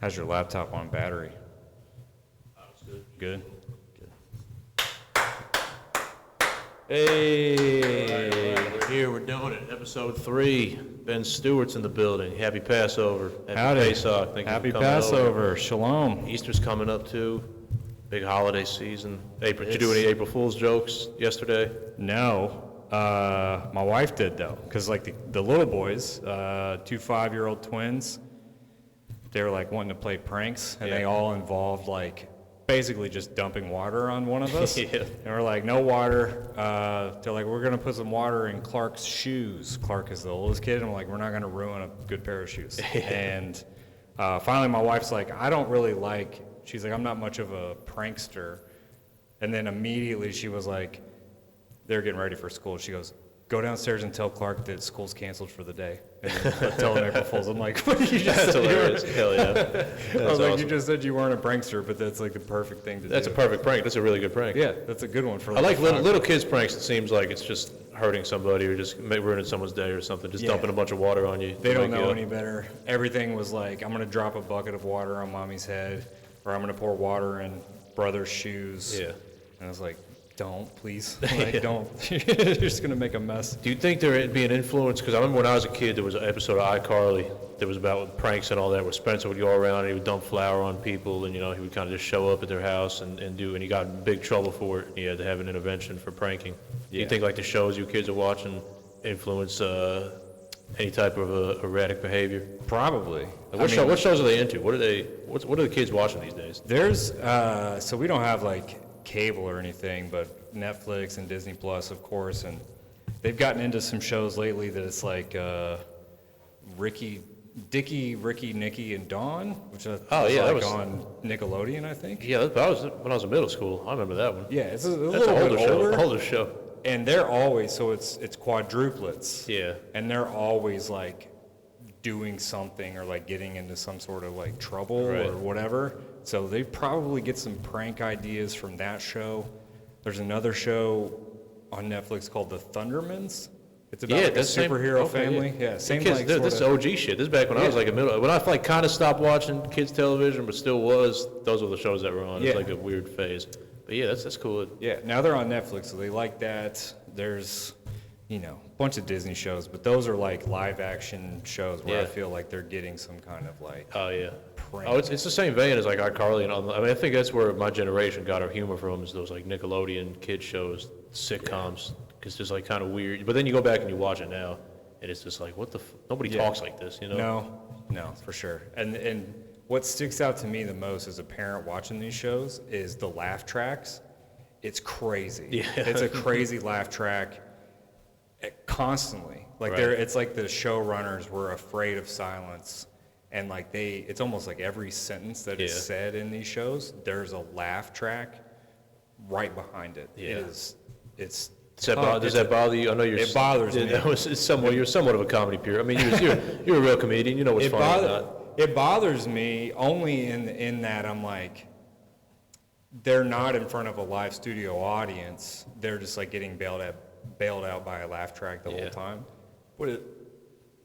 How's your laptop on battery? It's good. Good? Hey, we're here. We're doing it. Episode 3. Ben Stewart's in the building. Happy Passover. Howdy. Pesach. Thank you Happy for coming Passover. over. Shalom. Easter's coming up too. Big holiday season. April. Did you do any April Fool's jokes yesterday? No. My wife did, though, because, like, the little boys, 2 5-year-old twins, they were, like, wanting to play pranks, and they all involved, like, basically just dumping water on one of us. Yeah. And we're like, no water. They're like, we're going to put some water in Clark's shoes. Clark is the oldest kid, and I'm like, we're not going to ruin a good pair of shoes. And finally my wife's like, I don't really like, she's like, I'm not much of a prankster. And then immediately she was like, they're getting ready for school. She goes, go downstairs and tell Clark that school's canceled for the day. And tell him April Fool's. I'm like, what did you just That's say? hilarious. Hell yeah. I was like, you just said you weren't a prankster, but that's like the perfect thing to do. That's a perfect prank. That's a really good prank. Yeah, that's a good one for I like a little kids' pranks. It seems like it's just hurting somebody or just ruining someone's day or something. Just dumping a bunch of water on you. They don't know any better. Everything was like, I'm going to drop a bucket of water on mommy's head, or I'm going to pour water in brother's shoes. Yeah. And I was like, don't, please. Like, don't. You're just going to make a mess. Do you think there'd be an influence? Because I remember when I was a kid, there was an episode of iCarly that was about pranks and all that, where Spencer would go around and he would dump flour on people, and he would kind of just show up at their house and he got in big trouble for it. He had to have an intervention for pranking. Do you think like the shows you kids are watching influence any type of erratic behavior? Probably. Like, what shows are they into? What are the kids watching these days? There's, so we don't have like cable or anything, but Netflix and Disney Plus, of course, and they've gotten into some shows lately that it's like Ricky, Nikki, and Dawn, which was like on Nickelodeon, I think. Yeah, that was when I was in middle school. I remember that one. Yeah, it's a That's little an bit older. older show. And they're always, so it's quadruplets. Yeah. And they're always like doing something or like getting into some sort of like trouble or whatever. So they probably get some prank ideas from that show. There's another show on Netflix called The Thundermans. It's about like a superhero family. Yeah, same kids, like this is OG shit. This is back when I was like when I like kind of stopped watching kids television, but still was. Those were the shows that were on. It's like a weird phase. But yeah, that's cool. Yeah, now they're on Netflix, so they like that. There's, a bunch of Disney shows, but those are like live action shows where I feel like they're getting some kind of like prank. Oh, it's the same vein as like iCarly and all. I mean, I think that's where my generation got our humor from, is those like Nickelodeon kid shows, sitcoms, because it's just like kind of weird. But then you go back and you watch it now, and it's just like, what the nobody talks like this, No, for sure. And what sticks out to me the most as a parent watching these shows is the laugh tracks. It's crazy. Yeah. It's a crazy laugh track constantly. Like it's like the showrunners were afraid of silence, and like it's almost like every sentence that is said in these shows, there's a laugh track right behind it. Yeah. Does that bother you? I know it bothers me. You're somewhat of a comedy peer. I mean, you're a real comedian. You know what's funny or not. It bothers me only in that I'm like, they're not in front of a live studio audience. They're just like getting bailed out by a laugh track the whole time.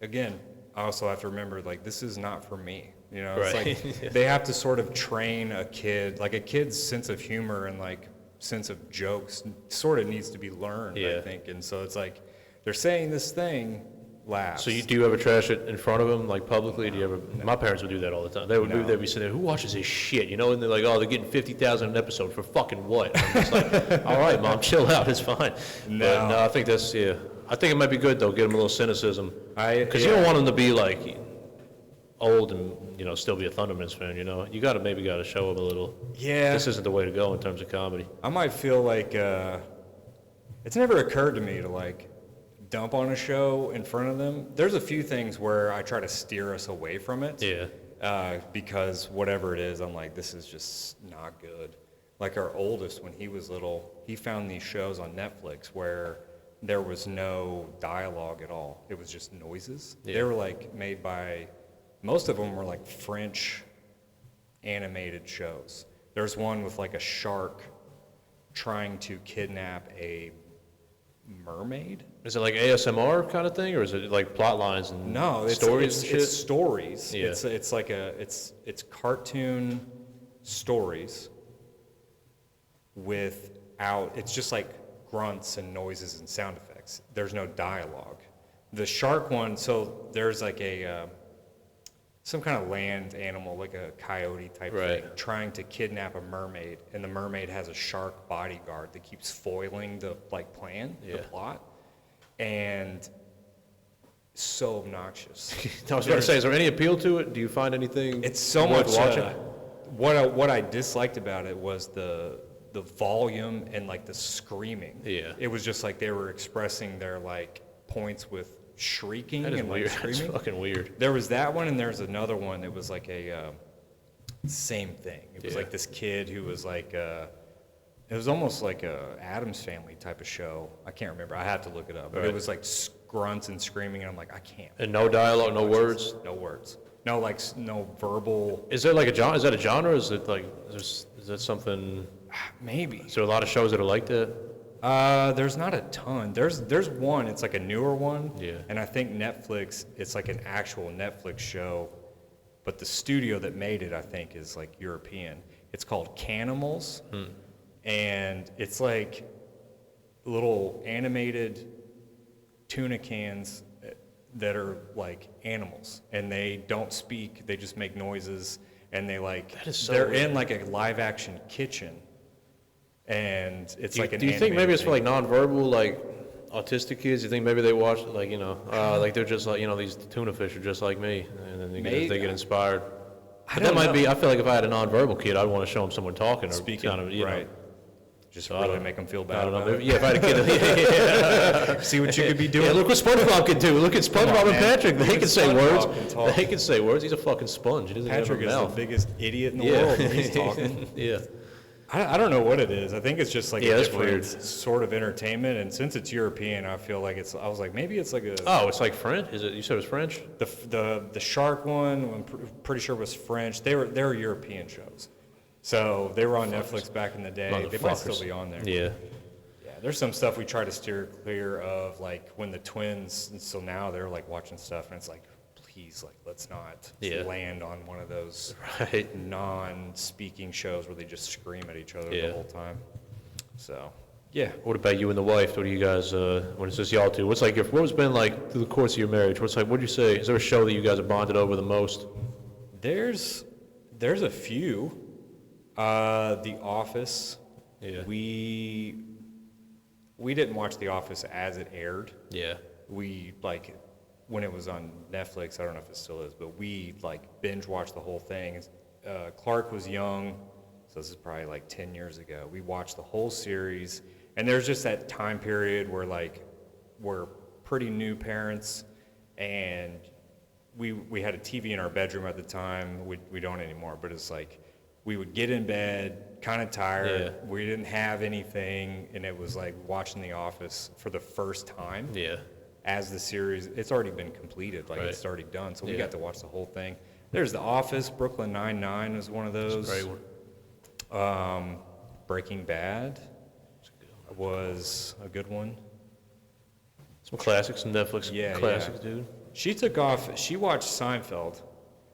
Again, I also have to remember, like, this is not for me. It's like they have to sort of train a kid, like a kid's sense of humor and like sense of jokes sort of needs to be learned, I think. And so it's like they're saying this thing, laughs. So do you ever trash it in front of them, like publicly? Do you ever? No. My parents would do that all the time. They'd be sitting there, who watches this shit? And they're like, oh, they're getting 50,000 an episode for fucking what? And I'm just like, all right, mom, chill out, it's fine. No, I think I think it might be good though, give them a little cynicism, because you don't want them to be like old and still be a Thundermans fan. You got to show them a little. Yeah. This isn't the way to go in terms of comedy. I might feel like it's never occurred to me to like dump on a show in front of them. There's a few things where I try to steer us away from it. Yeah. Because whatever it is, I'm like, this is just not good. Like our oldest, when he was little, he found these shows on Netflix where there was no dialogue at all. It was just noises. Yeah. They were like made by, most of them were like French animated shows. There's one with like a shark trying to kidnap a mermaid. Is it like ASMR kind of thing, or is it like plot lines and stories and shit? It's stories. Yeah. It's like it's cartoon stories without. It's just like grunts and noises and sound effects. There's no dialogue. The shark one. So there's like a some kind of land animal, like a coyote type thing, trying to kidnap a mermaid, and the mermaid has a shark bodyguard that keeps foiling the plan, the plot, and so obnoxious. I was going to say, is there any appeal to it? Do you find anything? It's so much. What I disliked about it was the volume and like the screaming. Yeah, it was just like they were expressing their like points with shrieking that is and weird. like screaming. That's fucking weird. There was that one, and there's another one that was like a same thing. It was like this kid who was like it was almost like a Addams Family type of show. I can't remember. I have to look it up. But it was like grunts and screaming, and I'm like, I can't. And no dialogue, no words. No words. No like no verbal. Is there like a genre? Is that a genre? Is it like is that something? Maybe. Is there a lot of shows that are like that? There's not a ton. There's one. It's like a newer one. Yeah. And I think Netflix. It's like an actual Netflix show, but the studio that made it, I think, is like European. It's called Canimals, and it's like little animated tuna cans that are like animals, and they don't speak. They just make noises, and they like. That is so they're weird. in like a live action kitchen. And it's like an. Do you think maybe it's for like nonverbal, like autistic kids? You think maybe they watch like like they're just like these tuna fish are just like me, and then they get inspired. But that might be. I feel like if I had a nonverbal kid, I'd want to show him someone talking or speaking, kind of right. Just really make them feel bad. I don't know. About it. Yeah, if I had a kid, See what you could be doing. Yeah, look what SpongeBob can do. Look at SpongeBob and Patrick. They can say words. They can say words. He's a fucking sponge. He doesn't Patrick have a is mouth. the biggest idiot in the world when he's talking. Yeah. I don't know what it is. I think it's just like a that's different weird. sort of entertainment, and since it's European, I feel like I was like, maybe it's like a. Oh, it's like French. Is it? You said it was French. The shark one, I'm pretty sure was French. They were European shows, so they were on Netflix back in the day. They might still be on there. Yeah. Yeah, there's some stuff we try to steer clear of, like when the twins. And so now they're like watching stuff, and it's like, please, like let's not land on one of those non-speaking shows where they just scream at each other the whole time. So, yeah. What about you and the wife? What do you guys? When it's just y'all two, what's like? What was been like through the course of your marriage? What's like? What'd you say? Is there a show that you guys have bonded over the most? There's a few. The Office. Yeah. We didn't watch The Office as it aired. Yeah. We like when it was on Netflix. I don't know if it still is, but we like binge watched the whole thing. Clark was young, so this is probably like 10 years ago. We watched the whole series, and there's just that time period where like we're pretty new parents, and we had a TV in our bedroom at the time. We don't anymore, but it's like we would get in bed kind of tired. Yeah. We didn't have anything, and it was like watching The Office for the first time. Yeah. As the series, it's already been completed, like it's already done, so we got to watch the whole thing. There's The Office, Brooklyn Nine-Nine is one of those. That's a great one. Breaking Bad was a good one. Some classics, some Netflix classics, dude. She took off. She watched Seinfeld.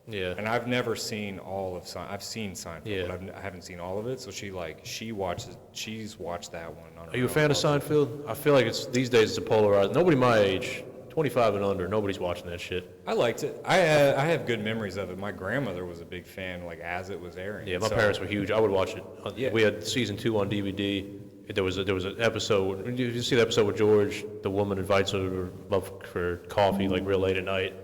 Yeah. And I've never seen all of Seinfeld. I've seen Seinfeld, but I haven't seen all of it. So she's watched that one. Are you a fan of Seinfeld? I feel like these days it's a polarized. Nobody my age, 25 and under, nobody's watching that shit. I liked it. I have good memories of it. My grandmother was a big fan, like as it was airing. Yeah, my parents were huge. I would watch it. Yeah. We had season 2 on DVD. There was an episode. Did you see the episode with George? The woman invites her up for coffee, like real late at night.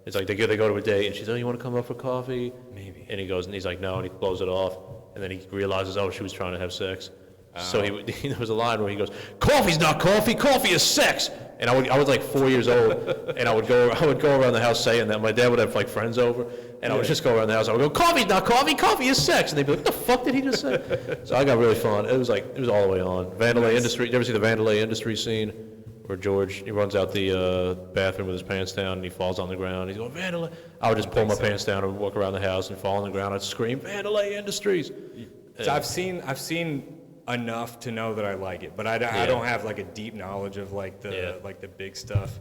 It's like they go to a date, and she's, oh, you want to come up for coffee? Maybe. And he goes, and he's like, no, and he blows it off. And then he realizes, oh, she was trying to have sex. So there was a line where he goes, coffee's not coffee, coffee is sex. And I was like 4 years old, and I would go around the house saying that. My dad would have like friends over, and I would just go around the house. I would go, coffee's not coffee, coffee is sex. And they'd be like, what the fuck did he just say? So I got really fun. It was all the way on. Vandalay Industry. You ever see the Vandalay Industry scene? Where George, he runs out the bathroom with his pants down, and he falls on the ground. He's going, Vandalay. I would just pull my pants down and walk around the house and fall on the ground. I'd scream, Vandalay Industries. So I've seen enough to know that I like it, but I don't have like a deep knowledge of like the big stuff.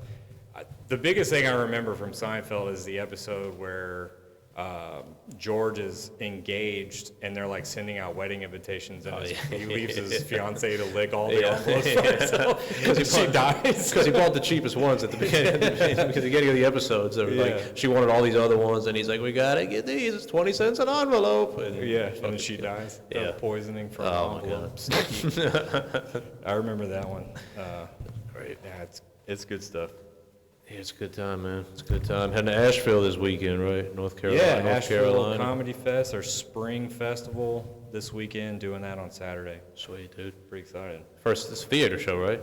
The biggest thing I remember from Seinfeld is the episode where George is engaged and they're like sending out wedding invitations, and he leaves his fiancée to lick all the envelopes for herself because she dies. Because he bought the cheapest ones at the beginning, of the episodes. They were like, she wanted all these other ones, and he's like, we gotta get these. It's 20 cents an envelope. And and then she dies. Poisoning from envelopes. I remember that one. Great. Yeah, it's good stuff. Yeah, it's a good time, man. It's a good time. Heading to Asheville this weekend, right? North Carolina. Yeah, North Asheville Carolina. Comedy Fest, our spring festival this weekend, doing that on Saturday. Sweet, dude. Pretty excited. First, this theater show, right?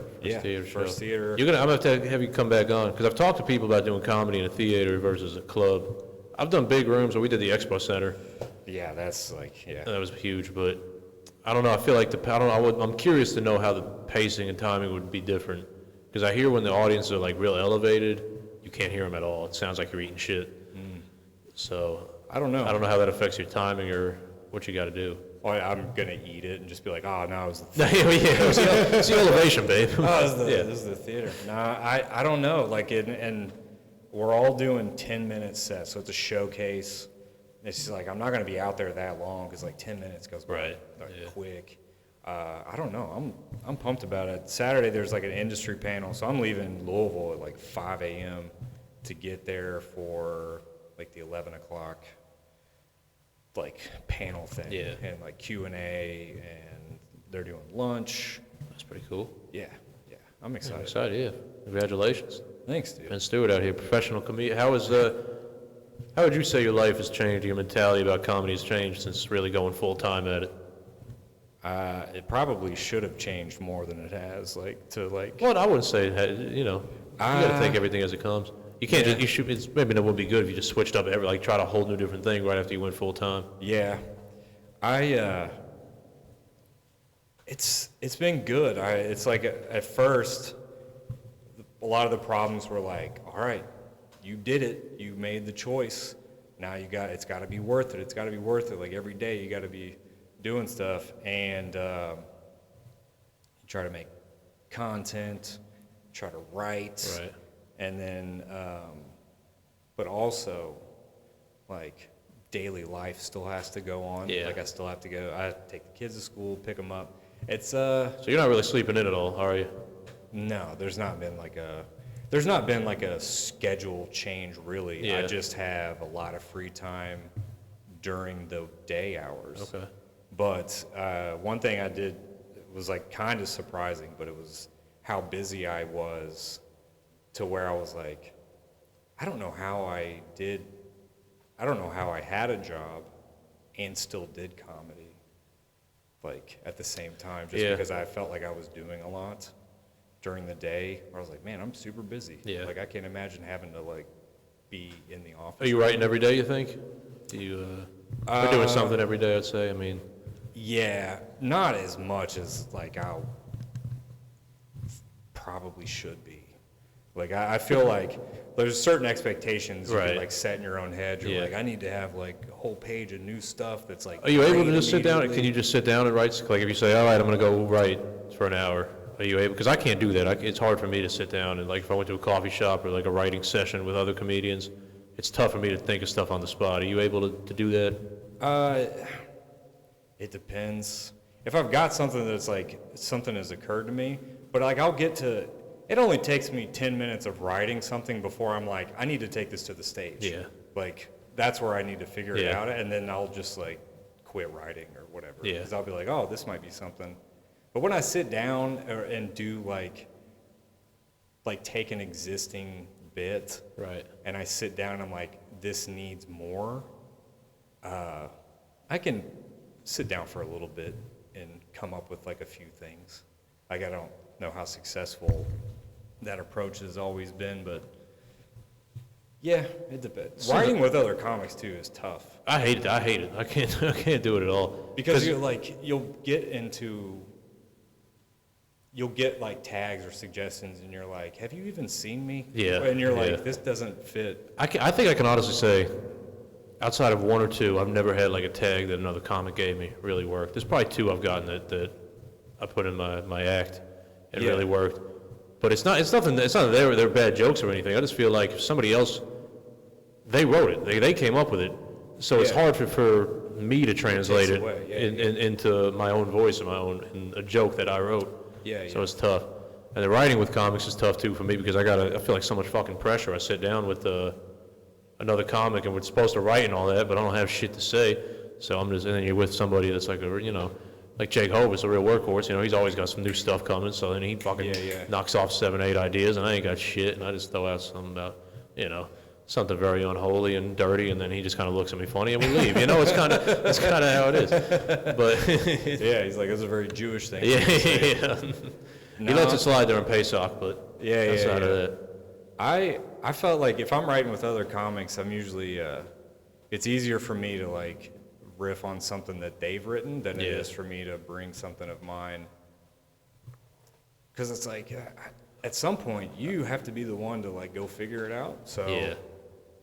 First theater. I'm gonna have to have you come back on, because I've talked to people about doing comedy in a theater versus a club. I've done big rooms, where we did the Expo Center. Yeah, that's like, That was huge, but I don't know. I feel like I'm curious to know how the pacing and timing would be different. Because I hear when the audience are like real elevated, you can't hear them at all. It sounds like you're eating shit. So I don't know. I don't know how that affects your timing or what you got to do. Well, I'm gonna eat it and just be like, oh no, it was the It's the elevation, babe. this is the theater. Nah, I don't know. Like, and we're all doing 10-minute sets, so it's a showcase. It's just like I'm not gonna be out there that long because like 10 minutes goes by quick. I don't know. I'm pumped about it. Saturday there's like an industry panel, so I'm leaving Louisville at like 5 a.m. to get there for like the 11 o'clock like panel thing and like Q&A, and they're doing lunch. That's pretty cool. Yeah, I'm excited. I'm excited, yeah. Congratulations. Thanks, dude. Ben Stewart out here, professional comedian. How would you say your life has changed, your mentality about comedy has changed since really going full time at it? It probably should have changed more than it has. Well, I wouldn't say it had, you got to take everything as it comes. You can't maybe it would be good if you just switched up tried a whole new different thing right after you went full time. Yeah. It's been good. It's like at first, a lot of the problems were like, all right, you did it. You made the choice. Now it's got to be worth it. It's got to be worth it. Like every day you got to be doing stuff, and you try to make content, try to write, right. And then, but also, like, daily life still has to go on. Yeah. Like, I still have to go. I take the kids to school, pick them up. It's So you're not really sleeping in at all, are you? No, there's not been like a schedule change really. Yeah. I just have a lot of free time during the day hours. Okay. But one thing I did was like kind of surprising, but it was how busy I was, to where I was like, I don't know how I had a job and still did comedy, like at the same time, just because I felt like I was doing a lot during the day. Where I was like, man, I'm super busy. Yeah. Like I can't imagine having to like be in the office. Are you writing every day, you think? Do you are doing something every day, I'd say. I mean, yeah, not as much as like I probably should be. Like I feel like there's certain expectations you can like set in your own head. You're like, I need to have like a whole page of new stuff that's like. Are you able to just sit down? Can you just sit down and write? Like if you say, all right, I'm going to go write for an hour. Are you able? Because I can't do that. It's hard for me to sit down and like if I went to a coffee shop or like a writing session with other comedians, it's tough for me to think of stuff on the spot. Are you able to do that? It depends. If I've got something that's like something has occurred to me, but like I'll get to. It only takes me 10 minutes of writing something before I'm like, I need to take this to the stage. Yeah. Like, that's where I need to figure it out, and then I'll just, like, quit writing or whatever. Yeah. Because I'll be like, oh, this might be something. But when I sit down and do, like take an existing bit, right, and I sit down and I'm like, this needs more, I can sit down for a little bit and come up with, like, a few things. Like, I don't know how successful that approach has always been, but yeah, it depends. Writing with other comics too is tough. I hate it. I can't do it at all. Because you'll get like tags or suggestions, and you're like, have you even seen me? Yeah. And you're like, this doesn't fit. I think I can honestly say, outside of one or two, I've never had like a tag that another comic gave me really worked. There's probably two I've gotten that I put in my act. It really worked. But it's not that they're bad jokes or anything. I just feel like if somebody else, they wrote it. They came up with it. So it's hard for me to translate it into my own voice and in a joke that I wrote. So it's tough. And the writing with comics is tough too for me because I feel like so much fucking pressure. I sit down with another comic and we're supposed to write and all that, but I don't have shit to say. So and then you're with somebody that's like like Jake Hovis, a real workhorse, he's always got some new stuff coming, so then he fucking knocks off 7, 8 ideas, and I ain't got shit, and I just throw out something about, something very unholy and dirty, and then he just kind of looks at me funny, and we leave. It's kind of how it is. But he's like, it's a very Jewish thing. He lets it slide during Pesach, but outside of that. I felt like if I'm writing with other comics, I'm usually, it's easier for me to like riff on something that they've written than it is for me to bring something of mine. Because it's like, at some point, you have to be the one to like go figure it out. So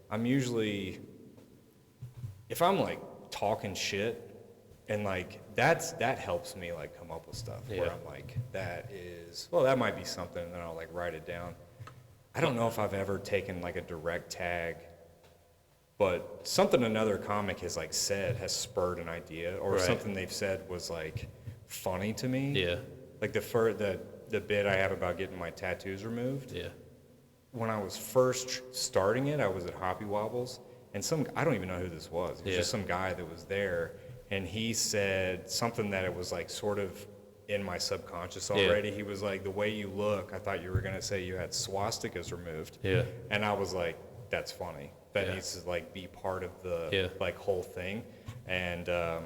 I'm usually, if I'm like talking shit, and like that helps me like come up with stuff where I'm like, that might be something, and then I'll like write it down. I don't know if I've ever taken like a direct tag, but something another comic has like said has spurred an idea, or something they've said was like funny to me. Like the bit I have about getting my tattoos removed. When I was first starting it, I was at Hoppy Wobbles, and I don't even know who this was. It was just some guy that was there, and he said something that it was like sort of in my subconscious already. He was like, the way you look, I thought you were going to say you had swastikas removed. And I was like, that's funny. That needs to like be part of the like whole thing. And I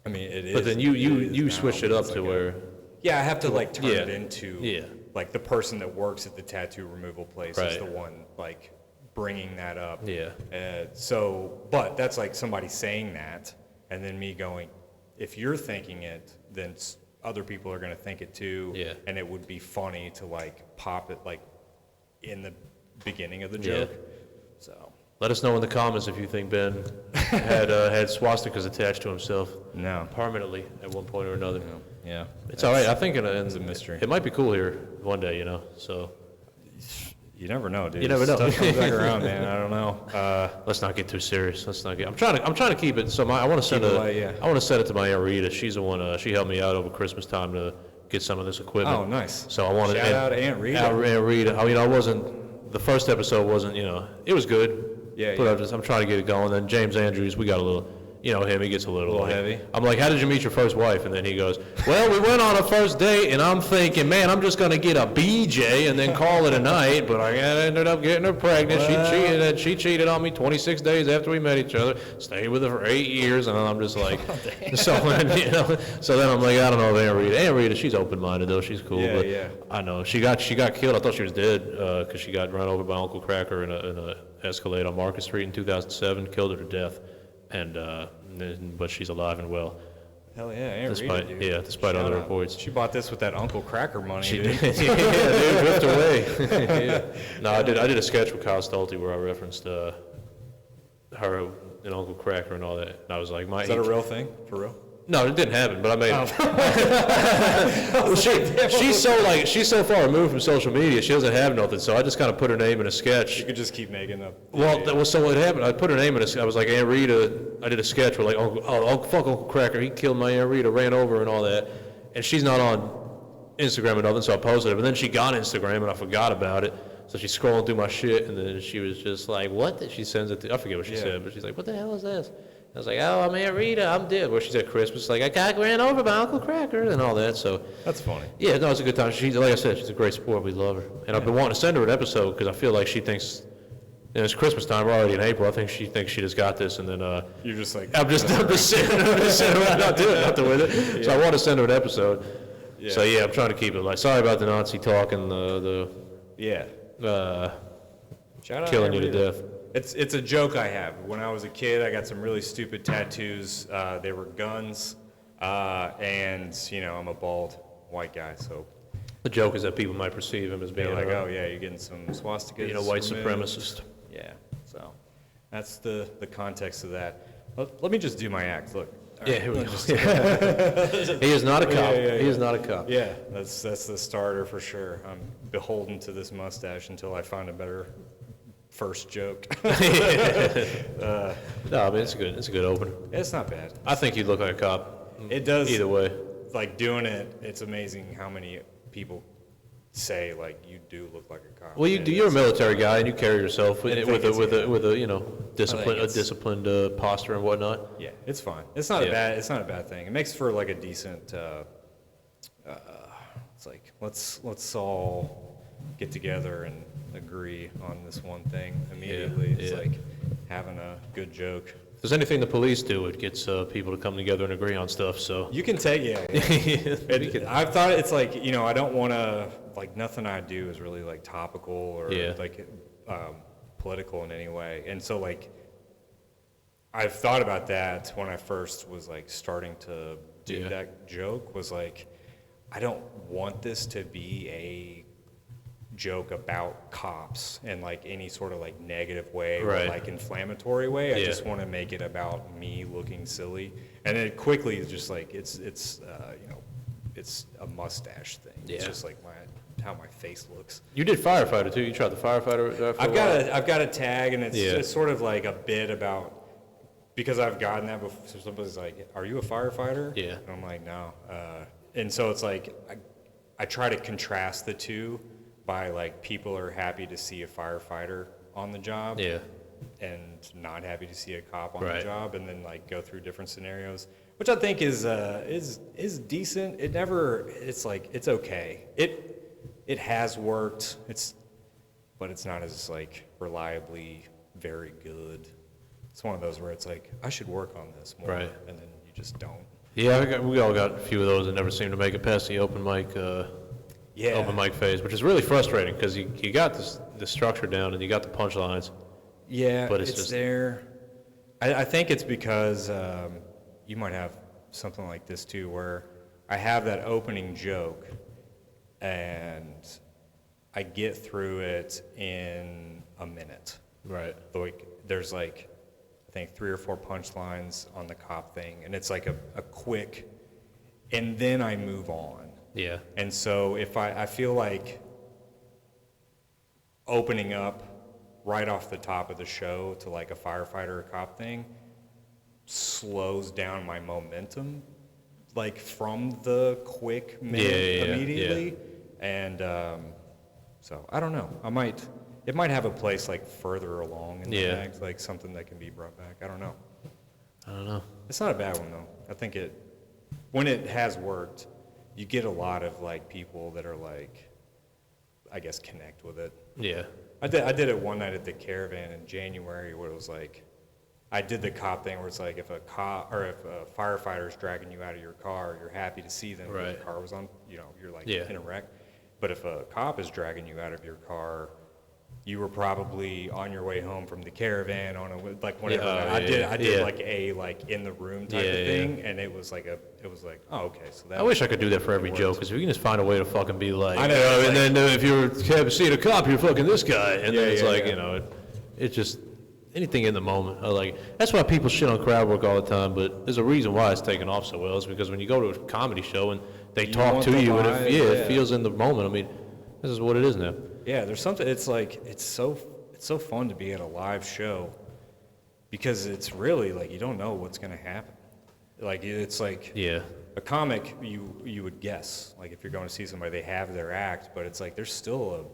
mean, it is. But then you switched it up to where. Yeah, I have to like turn it into like the person that works at the tattoo removal place is the one like bringing that up. But that's like somebody saying that, and then me going, if you're thinking it, then other people are going to think it too. And it would be funny to like pop it like in the beginning of the joke. So let us know in the comments if you think Ben had swastikas attached to himself. No. Permanently at one point or another. No. Yeah. It's all right. I think it's a mystery. It might be cool here one day, So you never know, dude. You never know. Stuff comes back around, man. I don't know. Let's not get too serious. I'm trying to keep it. So I want to send I want to send it to my Aunt Rita. She's the one. She helped me out over Christmas time to get some of this equipment. Oh, nice. So I wanted shout out to Aunt Rita. Aunt Rita. I mean, I wasn't. The first episode wasn't. It was good. But I'm trying to get it going. Then James Andrews, we got a little. Him, he gets a little heavy. I'm like, how did you meet your first wife? And then he goes, well, we went on a first date, and I'm thinking, man, I'm just going to get a BJ and then call it a night. But I ended up getting her pregnant. She cheated on me 26 days after we met each other. Stayed with her for 8 years, and I'm just like, so then I'm like, I don't know if Aunt Rita, she's open-minded though. She's cool. I know she got killed. I thought she was dead because she got run over by Uncle Cracker in a Escalade on Market Street in 2007. Killed her to death. But she's alive and well. Hell yeah, Aunt Rita, dude. Despite other reports. She bought this with that Uncle Cracker money. She did. Dude, whipped away. No, I did a sketch with Kyle Stolte where I referenced her and Uncle Cracker and all that. And I was like, is that a real thing? For real? No, it didn't happen, but I made it. She's so far removed from social media, she doesn't have nothing, so I just kind of put her name in a sketch. You could just keep making up. So what happened, I put her name in I was like, Aunt Rita, I did a sketch where like, fuck Uncle Cracker, he killed my Aunt Rita, ran over and all that, and she's not on Instagram or nothing, so I posted it, but then she got Instagram and I forgot about it, so she's scrolling through my shit, and then she was just like, what? She sends it to, I forget what she said, but she's like, what the hell is this? I was like, oh, I'm Aunt Rita, I'm dead. Well, she's at Christmas, like, I got ran over by Uncle Cracker and all that, so. That's funny. Yeah, no, it's a good time. Like I said, she's a great sport. We love her. And I've been wanting to send her an episode because I feel like she thinks, it's Christmas time, we're already in April, I think she thinks she just got this, and then, you're just like. I'm just sitting around not doing nothing with it. So I want to send her an episode. So yeah, I'm trying to keep it like, sorry about the Nazi talk and Shout out killing you to death. It's a joke I have. When I was a kid, I got some really stupid tattoos. They were guns, and I'm a bald white guy, so. The joke is that people might perceive him as being like, oh yeah, you're getting some swastikas. White supremacist. Yeah, so that's the context of that. Let me just do my act. Look. Yeah, here we go. He is not a cop. He is not a cop. Yeah, that's the starter for sure. I'm beholden to this mustache until I find a better first joke. No, I mean, it's a good opener. It's not bad. I think you look like a cop. It does. Either way. Like doing it, it's amazing how many people say like you do look like a cop. Well, you're a military guy and you carry yourself with a disciplined posture and whatnot. Yeah, it's fine. It's not a bad thing. It makes for like a decent. It's like let's all get together and agree on this one thing immediately. It's like having a good joke. If there's anything the police do, it gets people to come together and agree on stuff. So you can take I've thought it's like I don't want to like nothing I do is really like topical or like political in any way, and so like I've thought about that when I first was like starting to do that joke was like I don't want this to be a joke about cops in like any sort of like negative way or like inflammatory way. I just want to make it about me looking silly, and it quickly is just like it's a mustache thing. It's just like how my face looks. You did firefighter too. You tried the firefighter. I've got a tag, and it's sort of like a bit about because I've gotten that before. So somebody's like, "Are you a firefighter?" Yeah, and I'm like, "No," and so it's like I try to contrast the two. By like people are happy to see a firefighter on the job, and not happy to see a cop on the job, and then like go through different scenarios, which I think is decent. It's like it's okay. It has worked. But it's not as like reliably very good. It's one of those where it's like I should work on this more, and then you just don't. Yeah, we all got a few of those that never seem to make it past the open mic. Open mic phase, which is really frustrating because you got the structure down and you got the punchlines. Yeah, but it's just there. I think it's because you might have something like this too, where I have that opening joke and I get through it in a minute. Right. Like there's like I think 3 or 4 punchlines on the cop thing, and it's like a quick, and then I move on. Yeah. And so if I feel like opening up right off the top of the show to like a firefighter or cop thing slows down my momentum, like from the quick minute immediately. And so I don't know. It might have a place like further along in the bag, like something that can be brought back. I don't know. It's not a bad one though. I think when it has worked, you get a lot of like people that are like, I guess, connect with it. Yeah. I did it one night at the Caravan in January where it was like, I did the cop thing where it's like if a firefighter's dragging you out of your car, you're happy to see them because the car was on, you're like in a wreck. But if a cop is dragging you out of your car, you were probably on your way home from the Caravan on like whatever. I did like a like in the room type of thing, and it was like oh okay. So that I wish I could do that for every joke, because if you can just find a way to fucking be like, I know, and then if you're seeing a cop, you're fucking this guy, and then it's like it just anything in the moment. Like that's why people shit on crowd work all the time, but there's a reason why it's taken off so well. It's because when you go to a comedy show and they talk to you, and it feels in the moment. I mean, this is what it is now. Yeah, there's something. It's like it's so fun to be at a live show because it's really like you don't know what's gonna happen. Like it's like a comic you would guess, like if you're going to see somebody, they have their act, but it's like there's still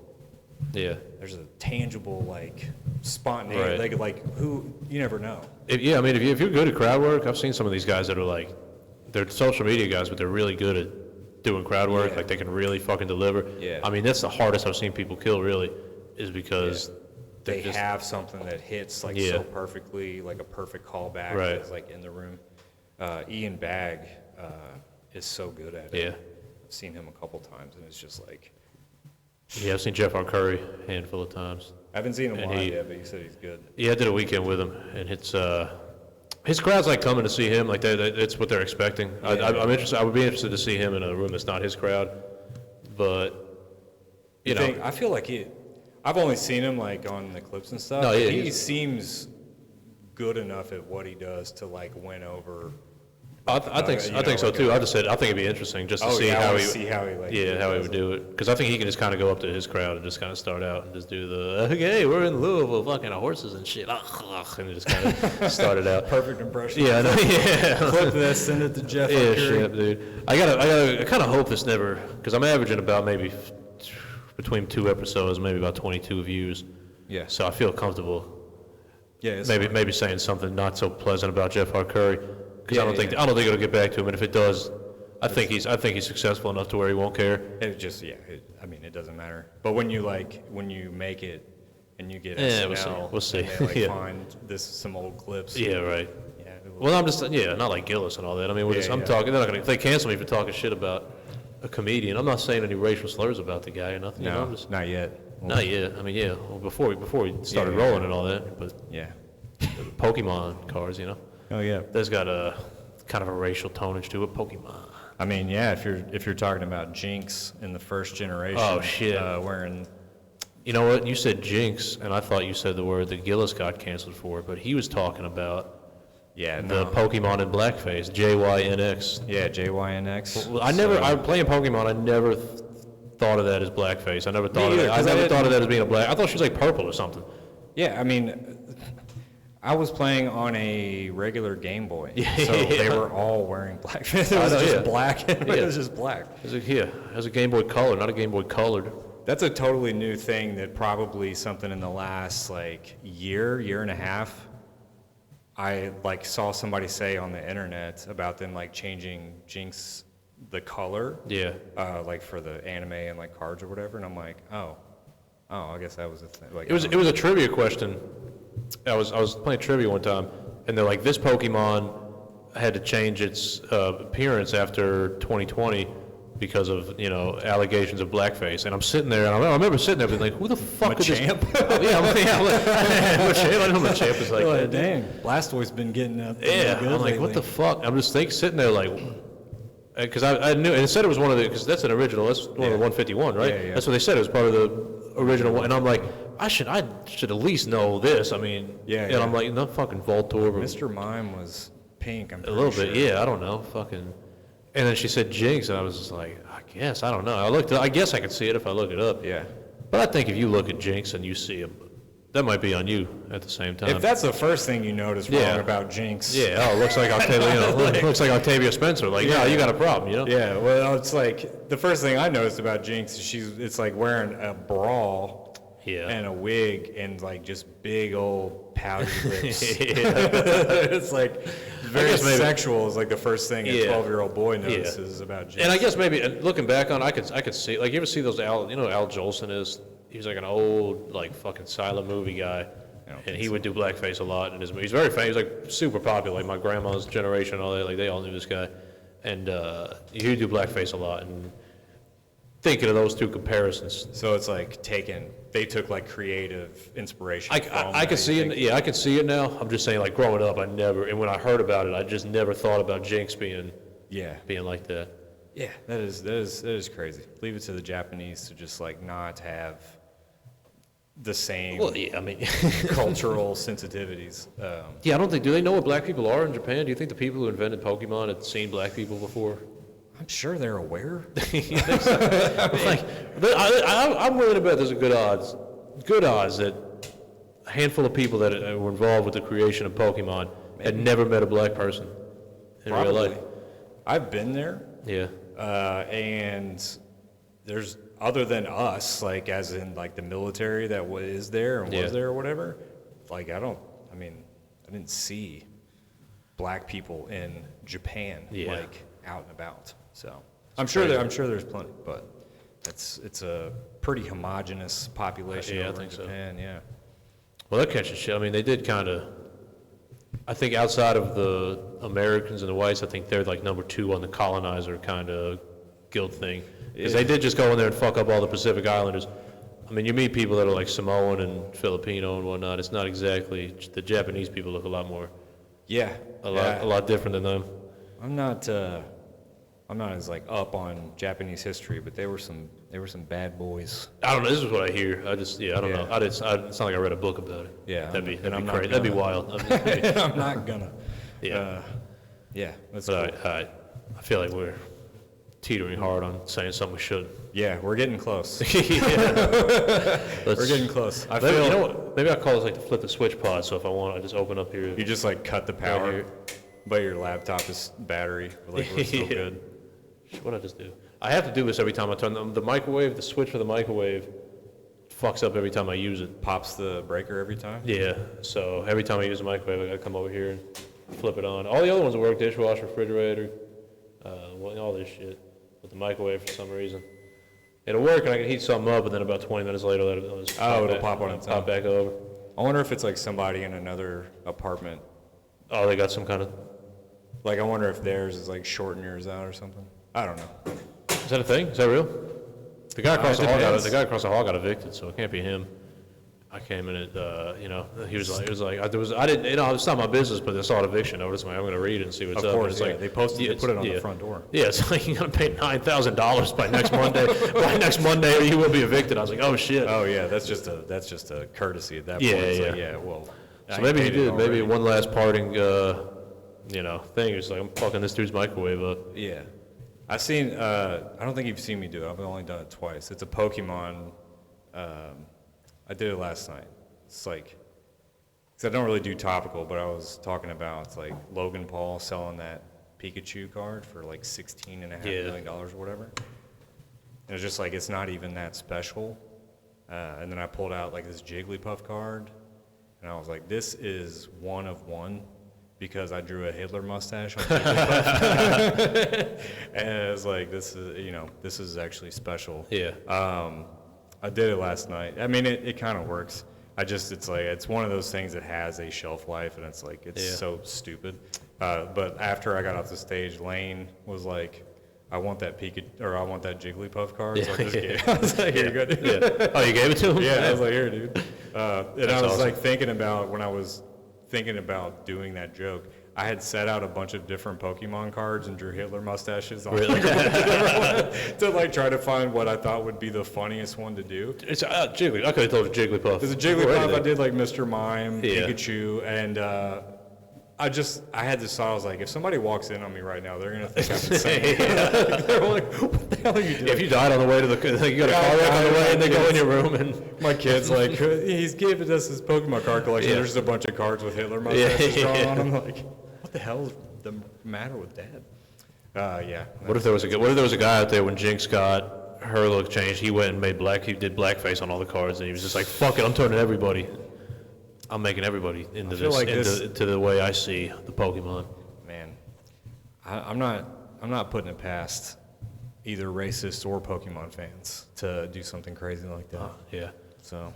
there's a tangible like spontaneity, like who you never know. I mean if you're good at crowd work, I've seen some of these guys that are like they're social media guys, but they're really good at doing crowd work, like they can really fucking deliver. Yeah. I mean, that's the hardest I've seen people kill, really, is because they have something that hits like so perfectly, like a perfect callback that's like in the room. Ian Bagg is so good at it. Yeah. I've seen him a couple times, and it's just like. Yeah, I've seen Jeff on Cory a handful of times. I haven't seen him live yet, but you said he's good. Yeah, I did a weekend with him, and it's his crowd's like coming to see him, like that's what they're expecting. I'm interested. I would be interested to see him in a room that's not his crowd, but you know, I feel like I've only seen him like on the clips and stuff. No, he seems good enough at what he does to like win over I think so too. I just said I think it'd be interesting just to see how he would do it, because I think he can just kind of go up to his crowd and just kind of start out and just do the okay, we're in Louisville, fucking horses and shit, and just kind of start it out. Perfect impression. Yeah, Clip this, send it to Jeff. Yeah, shit, dude. I kind of hope this never, because I'm averaging about maybe between 2 episodes, maybe about 22 views. Yeah. So I feel comfortable. Yeah. Maybe saying something not so pleasant about Jeff R. Curry. Because I don't think it'll get back to him, and if it does, I think he's successful enough to where he won't care. It just it doesn't matter. But when you make it and you get SNL, we'll see. And they find some old clips. Yeah, right. Yeah. Well, I'm just not like Gillis and all that. I mean, I'm talking. They're not gonna, if they cancel me for talking shit about a comedian, I'm not saying any racial slurs about the guy or nothing. No, not yet. Not yet. I mean, well, before we started rolling and all that, but Pokemon cards, Oh yeah, there's got a kind of a racial tonage to it. Pokemon. I mean, if you're talking about Jinx in the first generation. Oh shit. Wearing. You know what? You said Jinx, and I thought you said the word that Gillis got canceled for, but he was talking about. The Pokemon in blackface, JYNX. Yeah, JYNX. Well, I'm playing Pokemon. I never thought of that as blackface. I never thought of that. I never thought of that as being a black. I thought she was like purple or something. Yeah, I mean, I was playing on a regular Game Boy, so they were all wearing blackface. It was just black. It was just black. It was a Game Boy Color, not a Game Boy Colored. That's a totally new thing that probably something in the last year and a half. I saw somebody say on the internet about them changing Jinx the color. Yeah. For the anime and cards or whatever, and I'm like, oh, I guess that was a thing. It was a trivia question. I was playing trivia one time, and they're like, this Pokemon had to change its appearance after 2020 because of allegations of blackface. And I'm sitting there, and I remember sitting there being like, who the fuck is Machamp? Machamp. I know Machamp is like that. Dang, Blastoise's been getting up. Yeah, I'm like, lately. What the fuck? I'm just sitting there because I knew, and it said it was one of the, because that's an original, that's one of the 151, right? Yeah. That's what they said, it was part of the original one, and I'm like, I should at least know this, I mean, and I'm like, no fucking Voltorb. Mr. Mime was pink, I'm pretty sure. A little bit, yeah, I don't know, fucking, and then she said Jinx, and I was just like, I don't know, I guess I could see it if I look it up. Yeah. But I think if you look at Jinx and you see him, that might be on you at the same time. If that's the first thing you notice wrong about Jinx. Yeah, it looks like Octavia, looks like Octavia Spencer. You got a problem, Yeah, well, it's the first thing I noticed about Jinx is it's wearing a bra and a wig and just big old pouty lips. It's very sexual is the first thing a 12-year-old boy notices about Jinx. And I guess maybe looking back on, I could see, you ever see those Al Jolson is? He's an old, fucking silent movie guy, and he would do blackface a lot in his movies. He's very famous. He's super popular. My grandma's generation, all that, they all knew this guy, and he would do blackface a lot. And thinking of those two comparisons, so it's they took creative inspiration. I could see it. Yeah, I could see it now. I'm just saying, growing up, and when I heard about it, I just never thought about Jinx being like that. Yeah, that is crazy. Leave it to the Japanese to just not have the same cultural sensitivities. I don't think, do they know what black people are in Japan? Do you think the people who invented Pokemon had seen black people before? I'm sure they're aware. I'm willing to bet there's a good odds that a handful of people that were involved with the creation of Pokemon had never met a black person in real life. I've been there. Yeah. And there's, other than us, as in the military that is there and was there or whatever, I didn't see black people in Japan out and about. So I'm sure there's plenty, but it's a pretty homogenous population over in Japan. Yeah. Well, that catches shit. I mean, they did kind of. I think outside of the Americans and the whites, I think they're number 2 on the colonizer kind of guild thing. Because they did just go in there and fuck up all the Pacific Islanders. I mean, you meet people that are Samoan and Filipino and whatnot. It's not exactly, the Japanese people look a lot more. Yeah. A lot different than them. I'm not as up on Japanese history, but they were some bad boys. I don't know. This is what I hear. I don't know. It's not like I read a book about it. Yeah. That'd be crazy. That'd be wild. I'm not gonna. Yeah. Yeah, that's But cool. I feel like we're teetering hard on saying something we shouldn't. Yeah, we're getting close. We're getting close. I maybe, feel. you know what? Maybe I call this like the flip the switch pod. So if I want, I just open up here. You just like cut the power, here. but your laptop is battery. Like we're still good. What I just do? I have to do this every time I turn the microwave. The switch for the microwave fucks up every time I use it. Pops the breaker every time. Yeah. So every time I use the microwave, I gotta come over here and flip it on. All the other ones work: dishwasher, refrigerator, all this shit. But the microwave, for some reason, it'll work, and I can heat something up, and then about 20 minutes later, it'll just it'll pop on its own. Pop back over. I wonder if it's like somebody in another apartment. Oh, they got some kind of. Like I wonder if theirs is like shorting yours out or something. I don't know. Is that a thing? Is that real? The guy across the hall depends. got evicted, so it can't be him. I came in at, he was like, I didn't, it's not my business, but I saw an eviction notice. I'm going to read it and see what's Of up. course, It's yeah. like, They put it on the front door. Yeah, it's like you're going to pay $9,000 by next Monday. By next Monday, or you will be evicted. I was like, oh shit. Oh yeah, that's just a courtesy at that point. Yeah, It's yeah. like, yeah. Well, So I maybe he paid it did. Maybe already. one last parting, thing. It's like, I'm fucking this dude's microwave up. Yeah. I've seen, I don't think you've seen me do it. I've only done it twice. It's a Pokemon, I did it last night. It's like, because I don't really do topical, but I was talking about, it's like Logan Paul selling that Pikachu card for like $16.5 million or whatever. And it's just like, it's not even that special. And then I pulled out like this Jigglypuff card, and I was like, this is one of one. Because I drew a Hitler mustache on Jigglypuff. And it was like, this is actually special. Yeah. I did it last night. I mean, it kind of works. It's one of those things that has a shelf life, and it's like, it's so stupid. But after I got off the stage, Lane was like, I want that Jigglypuff card. So I just gave it. I was like, here you go, dude. Yeah. Oh, you gave it to him? Yeah, I was like, here, dude. And I was awesome. like thinking about when I was thinking about doing that joke, I had set out a bunch of different Pokemon cards and drew Hitler mustaches on Really? to like try to find what I thought would be the funniest one to do. It's Jiggly. I could have told you Jigglypuff. There's a Jigglypuff. I did like Mr. Mime, Yeah. Pikachu, and I had this thought. I was like, if somebody walks in on me right now, they're gonna think I'm insane. They're like, what the hell are you doing? If you died on the way to you got a car wreck on the way, and they go in your room and. My kid's like, he's giving us his Pokemon card collection. Yeah. There's just a bunch of cards with Hitler mustaches drawn Yeah. on them. Like, what the hell is the matter with Dad? Yeah. What if there was a guy out there when Jinx got her look changed? He went and he did blackface on all the cards, and he was just like, "Fuck it, I'm turning everybody. I'm making everybody into to the way I see the Pokemon." Man, I'm not putting it past either racist or Pokemon fans to do something crazy like that. Yeah. So,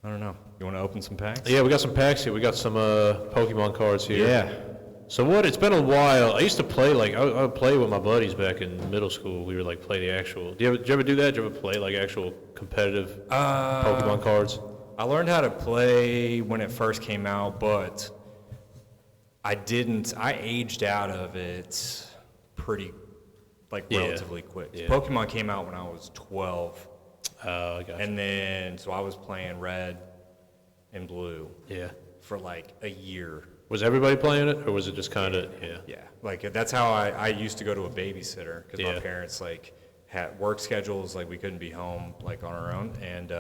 I don't know. You want to open some packs? Yeah, we got some packs here. We got some Pokemon cards here. Yeah. So it's been a while. I used to play, I would play with my buddies back in middle school. We would, play the actual, did you ever do that? Did you ever play, actual competitive Pokemon cards? I learned how to play when it first came out, but I aged out of it pretty, relatively quick. Yeah. Pokemon came out when I was 12. I got you. And then, so I was playing Red and Blue Yeah. for a year. Was everybody playing it, or was it just kind of, yeah? Yeah, that's how I used to go to a babysitter, because my Yeah. parents, had work schedules, we couldn't be home, on our own, and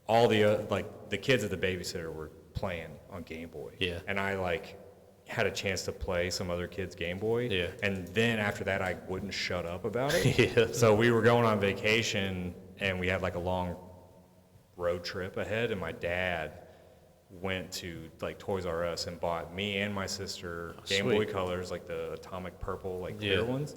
all the kids at the babysitter were playing on Game Boy. Yeah. And I, had a chance to play some other kid's Game Boy. Yeah. And then after that, I wouldn't shut up about it. Yeah. So we were going on vacation, and we had, a long road trip ahead, and my dad went to Toys R Us and bought me and my sister Game Boy sweet. Colors, the atomic purple, clear Yeah. ones.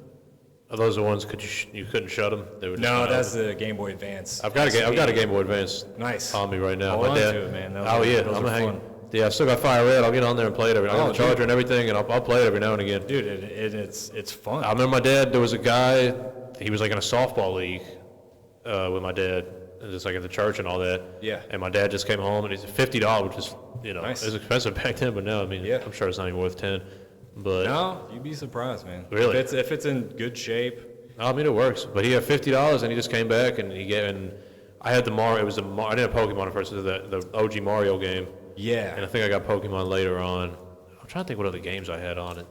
Are those the ones you couldn't shut them? They were just No, kinda that's open? the Game Boy Advance. I've got a Game Boy Advance. Nice. On me right now. Hold My on dad. to it, man. Those Those I'm are hanging. fun. Yeah, I still got Fire Red. I'll get on there and play it every. I got the charger dude. and everything, and I'll play it every now and again. Dude, it's fun. I remember my dad. There was a guy. He was in a softball league with my dad, just at the church and all that. Yeah. And my dad just came home and he's $50, which is Nice. it was expensive back then, but now Yeah. I'm sure it's not even worth 10. But No, you'd be surprised, man. Really? If it's in good shape. it works. But he had $50 and he just came back and I had the Mario. I didn't have Pokemon at first. It was the OG Mario game. Yeah. And I think I got Pokemon later on. I'm trying to think what other games I had on it.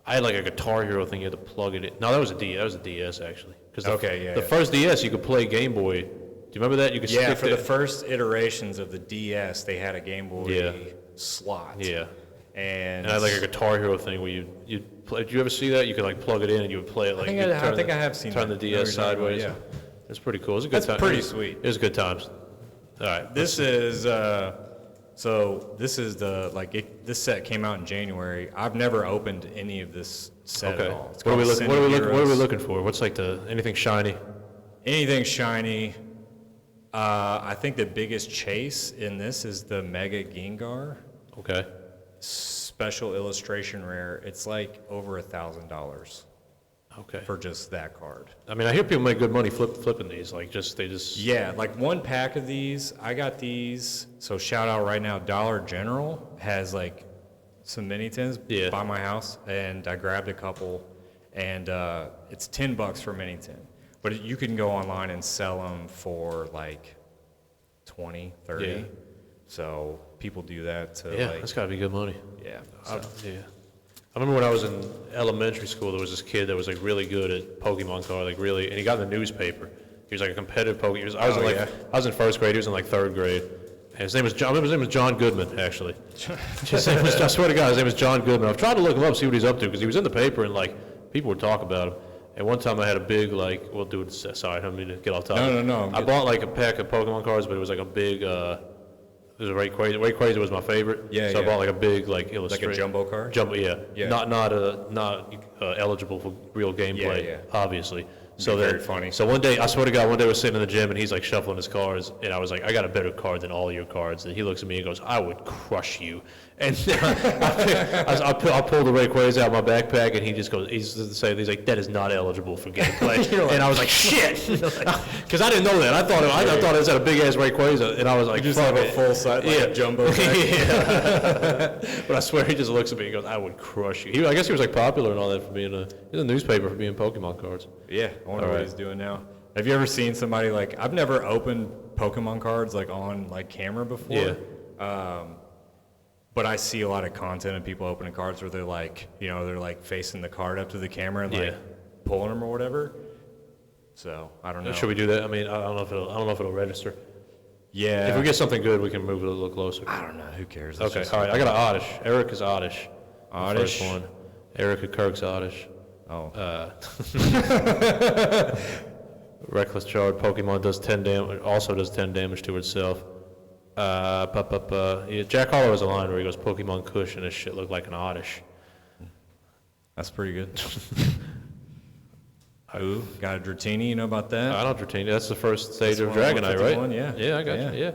I had like a Guitar Hero thing. You had to plug it in. No, that was a DS actually. Because the yeah. first DS you could play Game Boy. Do you remember that? You could Yeah, for the first iterations of the DS, they had a Game Boy slot. Yeah. And I had like a Guitar Hero thing where you'd play. Did you ever see that? You could like plug it in and you would play it like. I think I have seen turn that. the DS sideways. Yeah. It's pretty cool. It was a good time. That's pretty sweet. It was good times. All right. This is this set came out in January. I've never opened any of this set at all. What are we looking for? What's like anything shiny? Anything shiny. I think the biggest chase in this is the Mega Gengar. Okay. Special illustration rare. It's like over $1,000. Okay. For just that card. I mean, I hear people make good money flipping these. Yeah, like one pack of these. I got these. So shout out right now. Dollar General has like some mini tins by my house, and I grabbed a couple, and it's $10 for a mini tin. But you can go online and sell them for like 20, 30. Yeah. So people do that to that's gotta be good money. Yeah. I remember when I was in elementary school, there was this kid that was like really good at Pokemon card, and he got in the newspaper. He was like a competitive Pokemon. I was in first grade. He was in like third grade. And his name was John. I remember his name was John Goodman, actually. I swear to God, his name was John Goodman. I've tried to look him up, see what he's up to, because he was in the paper and like people would talk about him. And one time I had a big we'll do it. Sorry, I don't mean to get off topic. No. I bought like a pack of Pokemon cards, but it was like a big. It was Rayquaza was my favorite. Yeah, so I bought like a big illustration. Like a jumbo card? Jumbo, yeah. Not eligible for real gameplay, obviously. So very funny. So one day, I swear to God, one day I was sitting in the gym and he's like shuffling his cards, and I was like, I got a better card than all your cards. And he looks at me and goes, I would crush you. And I'll pull the Rayquaza out of my backpack, and he just goes, he's like, that is not eligible for gameplay. And I was like, shit, because I didn't know that. I thought it was a big ass Rayquaza, and I was like, you just have a full set, like a jumbo pack. But I swear he just looks at me and goes, I would crush you. I guess he was like popular and all that for being in the newspaper for being Pokemon cards. Yeah, I wonder what he's doing now. Have you ever seen somebody I've never opened Pokemon cards on camera before. Yeah. But I see a lot of content of people opening cards where they're facing the card up to the camera and pulling them or whatever. So I don't know. Should we do that? I mean, I don't know if it'll register. Yeah. If we get something good, we can move it a little closer. I don't know. Who cares? Okay. All right. I got an Oddish. Erica's Oddish. Oddish. First one. Erica Kirk's Oddish. Oh. Reckless Charge. Pokemon does 10 damage. Also does 10 damage to itself. Jack Harlow has a line where he goes, Pokemon Kush, and this shit looked like an Oddish. That's pretty good. Ooh, got a Dratini, you know about that? I know Dratini. That's the first stage of Dragonite, right? Yeah. Yeah, I got you. Yeah.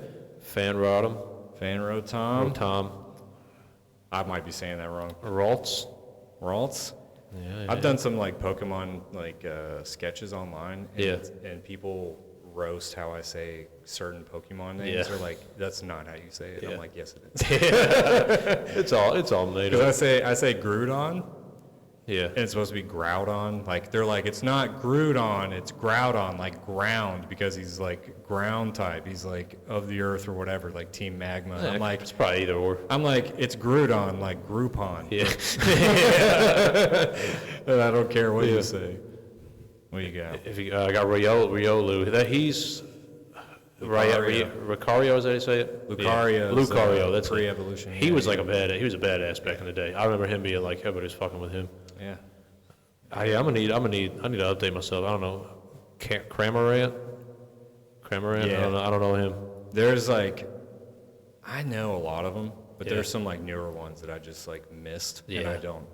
Fanrotom. Fanrotom. I might be saying that wrong. Ralts. Yeah. I've done some Pokemon sketches online. And people roast how I say certain Pokemon names. They're like, that's not how you say it. I'm like, yes, it is. It's all made up. Because I say Groudon. Yeah. And it's supposed to be Groudon. They're like, it's not Groudon, it's Groudon, like ground, because he's ground type. He's of the earth or whatever, Team Magma. Yeah, I'm like, it's probably either or. I'm like, it's Groudon, like Groupon. Yeah. And I don't care what you say. What do you got? I got Riolu. He's Lucario, is that how you say it? Lucario. That's pre-evolution. He was a badass back in the day. I remember him being everybody was fucking with him. Yeah. I need to update myself. I don't know. Cramorant? Yeah. I don't know him. There's I know a lot of them, but there's some newer ones that I just missed, and I don't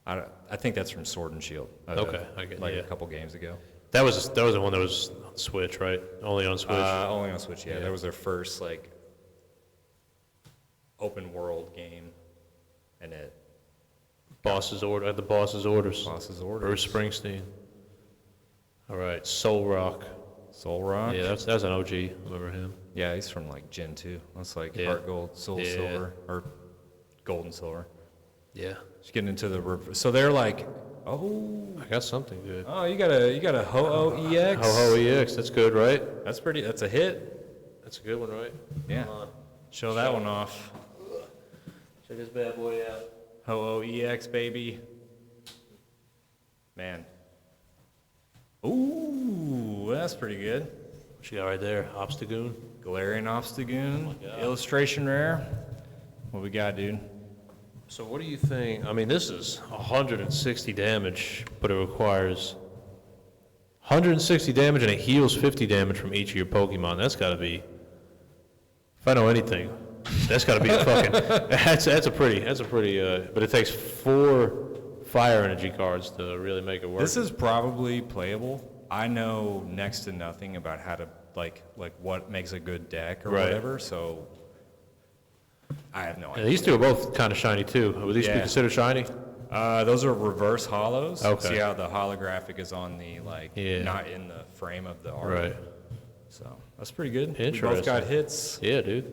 I think that's from Sword and Shield. Okay, I get a couple games ago. That was the one that was on Switch, right? Only on Switch. Only on Switch. Yeah, that was their first open world game, and it. The boss's orders. Boss's orders. Bruce Springsteen. All right, Soul Rock. Yeah, that's an OG. I remember him. Yeah, he's from Gen 2. That's Heart Gold, Soul Silver, or Gold and Silver. Yeah. Just getting into the so they're I got something good. Oh, you got a Ho-Oh EX. Ho-Oh EX, that's good, right? That's a hit. That's a good one, right? Yeah. Show that one off. Check this bad boy out. Ho-Oh EX, baby. Man. Ooh, that's pretty good. What you got right there? Obstagoon? Galarian Obstagoon. God. Illustration rare. What we got, dude? So what do you think? I mean, this is 160 damage, but it requires 160 damage and it heals 50 damage from each of your Pokemon. That's got to be, if I know anything, that's got to be fucking, that's a pretty, but it takes 4 fire energy cards to really make it work. This is probably playable. I know next to nothing about how to, like what makes a good deck or whatever, so I have no idea. These two are both kind of shiny too. Would these be considered shiny? Those are reverse hollows. Okay. See how the holographic is on the, not in the frame of the art. Right. So, that's pretty good. Interesting. We both got hits. Yeah, dude.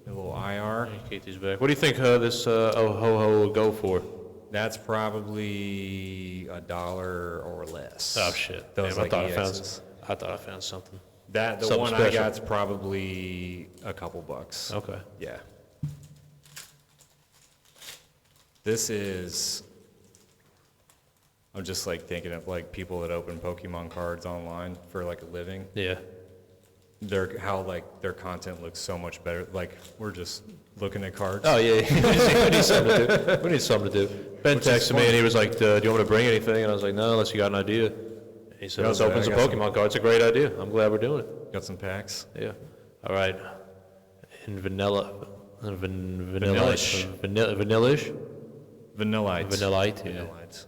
A little IR. Keep these back. What do you think this Ho-Ho will go for? That's probably $1 or less. Oh, shit. Those Damn, like EXs. I thought I found something. The Something one special. I got's probably a couple bucks. Okay. Yeah. This is, I'm just like thinking of like people that open Pokemon cards online for like a living. Yeah. How like their content looks so much better. Like we're just looking at cards. Oh, yeah. We need something to do. Ben texted me and he was like, do you want me to bring anything? And I was like, no, unless you got an idea. And he said, let's open some Pokemon cards. It's a great idea. I'm glad we're doing it. Got some packs. Yeah. All right. In vanilla. Vanillish. Vanillish? Vanillite. Vanillite, yeah. Vanillite.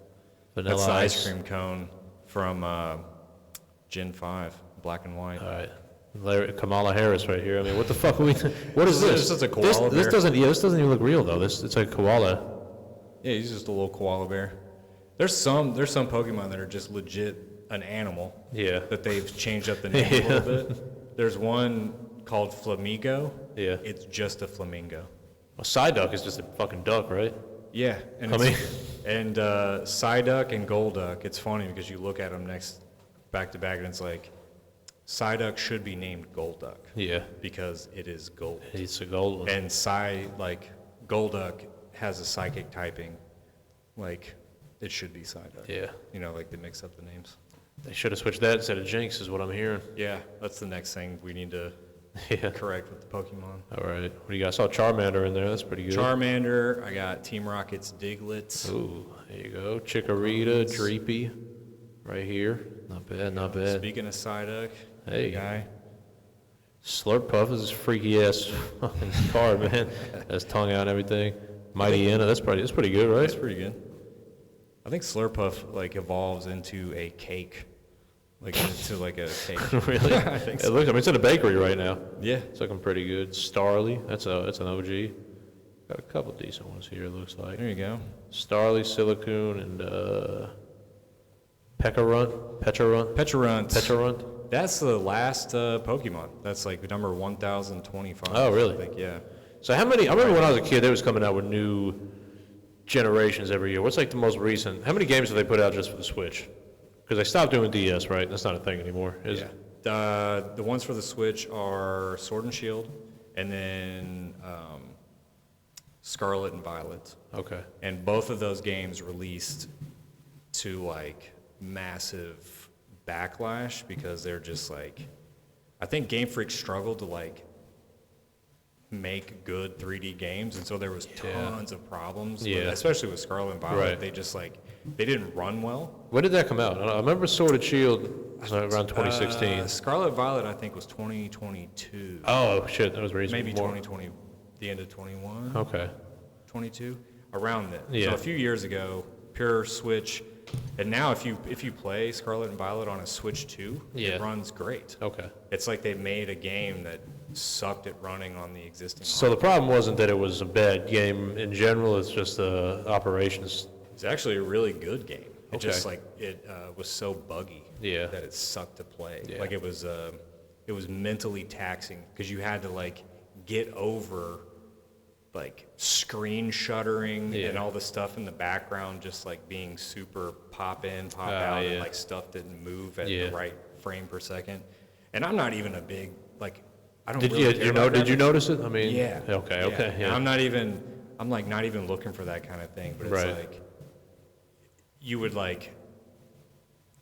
Vanilla That's the ice. ice cream cone from Gen 5, black and white. All right. Kamala Harris right here. I mean, what the fuck are we... What is this? This is a koala this bear. doesn't even look real, though. It's like koala. Yeah, he's just a little koala bear. There's some Pokemon that are just legit an animal. Yeah. That they've changed up the name a little bit. There's one called Flamingo. Yeah. It's just a flamingo. Well, Psyduck is just a fucking duck, right? Yeah. And Psyduck and Golduck, it's funny because you look at them back to back and it's like, Psyduck should be named Golduck. Yeah. Because it is gold. It's a gold one. And Golduck has a psychic typing. Like, it should be Psyduck. Yeah. You know, like they mix up the names. They should have switched that instead of Jinx, is what I'm hearing. Yeah, that's the next thing we need to correct with the Pokemon. All right. What do you got? I saw Charmander in there. That's pretty good. Charmander. I got Team Rocket's Diglett. Ooh, there you go. Chikorita, Dreepy, right here. Not bad, not bad. Speaking of Psyduck, Hey. guy. Slurpuff is this freaky ass fucking card, man. That's tongue out and everything. Mighty Anna, that's pretty good, right? That's pretty good. I think Slurpuff evolves into a cake. Into a cake. Really? I think so. It's in a bakery right now. Yeah. It's looking pretty good. Starly, that's an OG. Got a couple decent ones here, it looks like. There you go. Starly, Silicoon, and Pecharunt. That's the last Pokemon. That's number 1025. Oh, really? I think, yeah. So I remember when I was a kid, they was coming out with new generations every year. What's the most recent? How many games have they put out just for the Switch? Because they stopped doing DS, right? That's not a thing anymore, is it? The ones for the Switch are Sword and Shield, and then Scarlet and Violet. Okay. And both of those games released to massive backlash because they're just I think Game Freak struggled to make good 3D games, and so there was tons of problems. Yeah. Especially with Scarlet and Violet, Right. they just they didn't run well. When did that come out? I remember Sword and Shield was around 2016. Scarlet Violet, I think, was 2022. Oh, shit, that was reasonable. Maybe 2020, the end of 21. Okay. 22, around then. Yeah. So a few years ago, pure Switch, and now if you play Scarlet and Violet on a Switch 2, it runs great. Okay. It's like they made a game that sucked at running on the existing. So the problem wasn't that it was a bad game in general, it's just the operations. It's actually a really good game. It Okay. just it was so buggy that it sucked to play. Yeah. It was mentally taxing because you had to get over screen shuttering and all the stuff in the background just being super pop in, pop out, and stuff didn't move at the right frame per second. And I'm not even a big I don't. Did you notice it? I mean, yeah. Okay. And I'm not even not even looking for that kind of thing, but it's Right. you would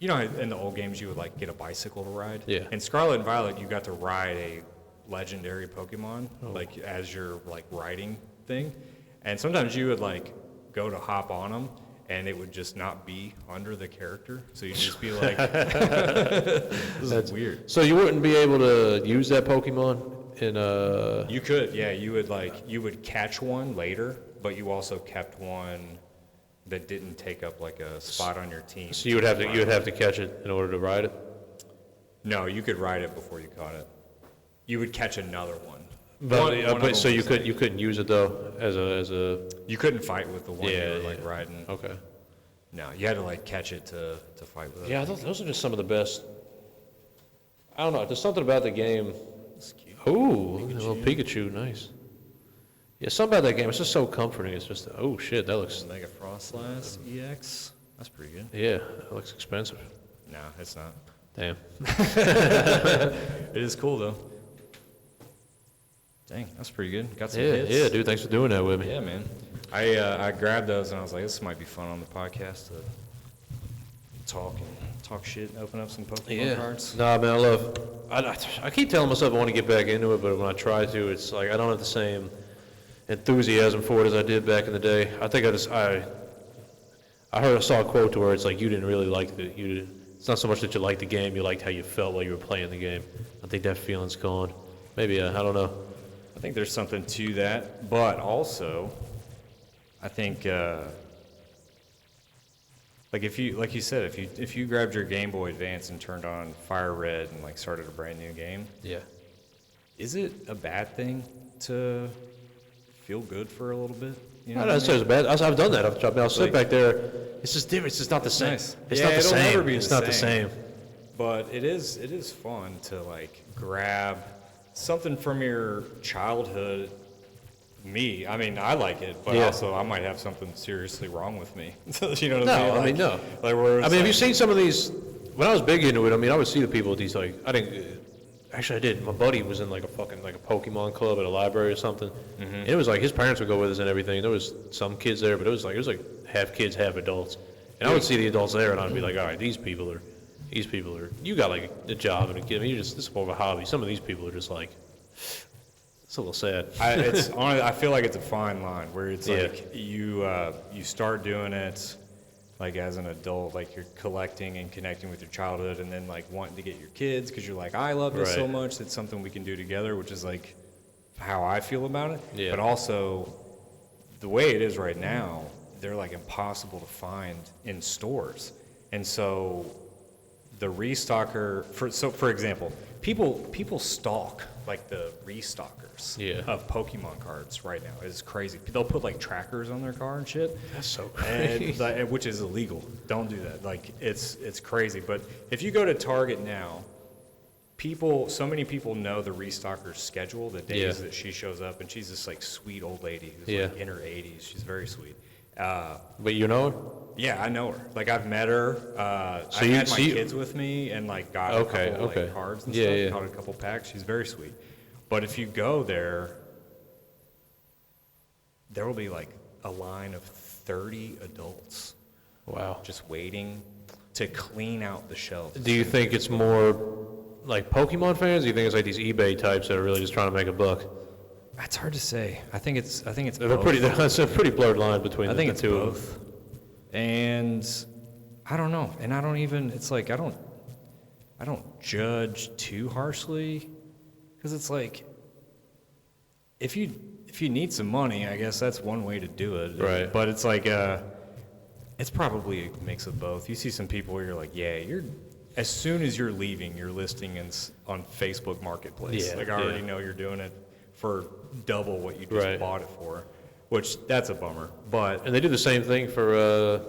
you know, in the old games, you would like get a bicycle to ride. Yeah. In Scarlet and Violet, you got to ride a legendary Pokemon, like as your like riding thing, and sometimes you would like go to hop on them, and it would just not be under the character, so you'd just be like, "This is weird." So you wouldn't be able to use that Pokemon in You could, yeah. You would catch one later, but you also kept one that didn't take up like a spot on your team. So you would have to catch it in order to ride it. No, you could ride it before you caught it. You would catch another one. But so you couldn't use it though as a. You couldn't fight with the one you were Yeah. like riding. Okay. No, you had to like catch it to fight with it. Yeah, those are just some of the best. I don't know. There's something about the game. It's cute. Ooh, a little Pikachu, nice. Yeah, something about that game. It's just so comforting. It's just, oh shit, that looks. Mega Frostlass EX. That's pretty good. Yeah, it looks expensive. No, it's not. Damn. It is cool though. Dang, that's pretty good. Got some Yeah, hits. yeah, dude. Thanks for doing that with me. Yeah, man. I grabbed those and I was like, this might be fun on the podcast to talk shit and open up some Pokemon cards. Nah, man, I keep telling myself I want to get back into it, but when I try to, it's like I don't have the same enthusiasm for it as I did back in the day. I think I saw a quote to where it's like you didn't really like it's not so much that you liked the game, you liked how you felt while you were playing the game. I think that feeling's gone. Maybe, I don't know. I think there's something to that, but also, I think, like you said, if you grabbed your Game Boy Advance and turned on Fire Red and like started a brand new game, Yeah. is it a bad thing to feel good for a little bit? You I know don't what know, it's bad. I've done that. I'll sit Like- back there. It's just different. It's just not the same. Nice. It's Yeah, not the it'll same. never be It's the not the same. same. But it is fun to like grab something from your childhood. Me, I mean, I like it, but Yeah. also I might have something seriously wrong with me. You know what No, I mean? I Like, mean, no. Like where it's I mean, have you like- seen some of these? When I was big into it, I mean, I would see the people with these like I didn't. Actually, I did. My buddy was in like a Pokemon club at a library or something. Mm-hmm. And it was like his parents would go with us and everything. There was some kids there, but it was like half kids, half adults. And I would see the adults there, and I'd be like, all right, these people are. You got like a job and a kid. I mean, this is more of a hobby. Some of these people are just like. It's a little sad. I feel like it's a fine line where it's Yeah. like you start doing it like as an adult, like you're collecting and connecting with your childhood, and then like wanting to get your kids because you're like, I love this so Right. much. It's something we can do together, which is like how I feel about it. Yeah. But also the way it is right now, they're like impossible to find in stores, and so the restocker. For example, people stalk like the restockers Yeah. of Pokemon cards right now. It's crazy. They'll put like trackers on their car and shit. That's so And crazy. which is illegal. Don't do that. Like it's crazy. But if you go to Target now, so many people know the restocker's schedule, the days Yeah. that she shows up, and she's this like sweet old lady who's Yeah. like in her 80s. She's very sweet. But you know her? Yeah, I know her. Like I've met her. I had my kids with me and like got a couple like cards and Yeah, stuff. yeah. Got a couple packs. She's very sweet. But if you go there will be like a line of 30 adults Wow. just waiting to clean out the shelves. Do you think it's more like Pokemon fans? Or do you think it's like these eBay types that are really just trying to make a buck? That's hard to say. I think it's They're both. it's a pretty blurred line between I the think it's two of them. both. And I don't know. And I don't even. It's like I don't judge too harshly, because it's like if you need some money, I guess that's one way to do it. Right. But it's like it's probably a mix of both. You see some people where you're like, yeah, as soon as you're leaving, you're listing on Facebook Marketplace. Yeah, Like I already yeah. know you're doing it for double what you just Right. bought it for, which that's a bummer. But And they do the same thing for,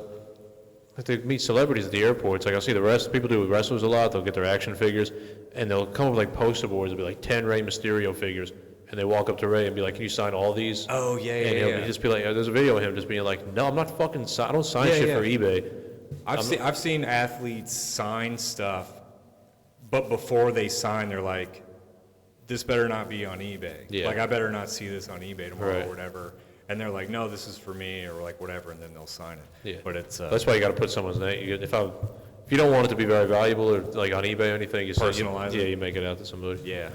like they meet celebrities at the airports. Like I'll see people do with wrestlers a lot. They'll get their action figures, and they'll come up with like poster boards. It'll be like 10 Rey Mysterio figures, and they walk up to Rey and be like, "Can you sign all these?" oh yeah, And he'll just be like, there's a video of him just being like, "No, I'm not fucking. I don't sign Yeah, shit yeah. for eBay." I've seen athletes sign stuff, but before they sign, they're like, "This better not be on eBay. Yeah. Like I better not see this on eBay tomorrow Right. or whatever." And they're like, "No, this is for me," or like whatever, and then they'll sign it. Yeah. But it's That's why you got to put someone's name. if you don't want it to be very valuable or like on eBay or anything, you personalize it. Yeah, you make it out to somebody. Yeah.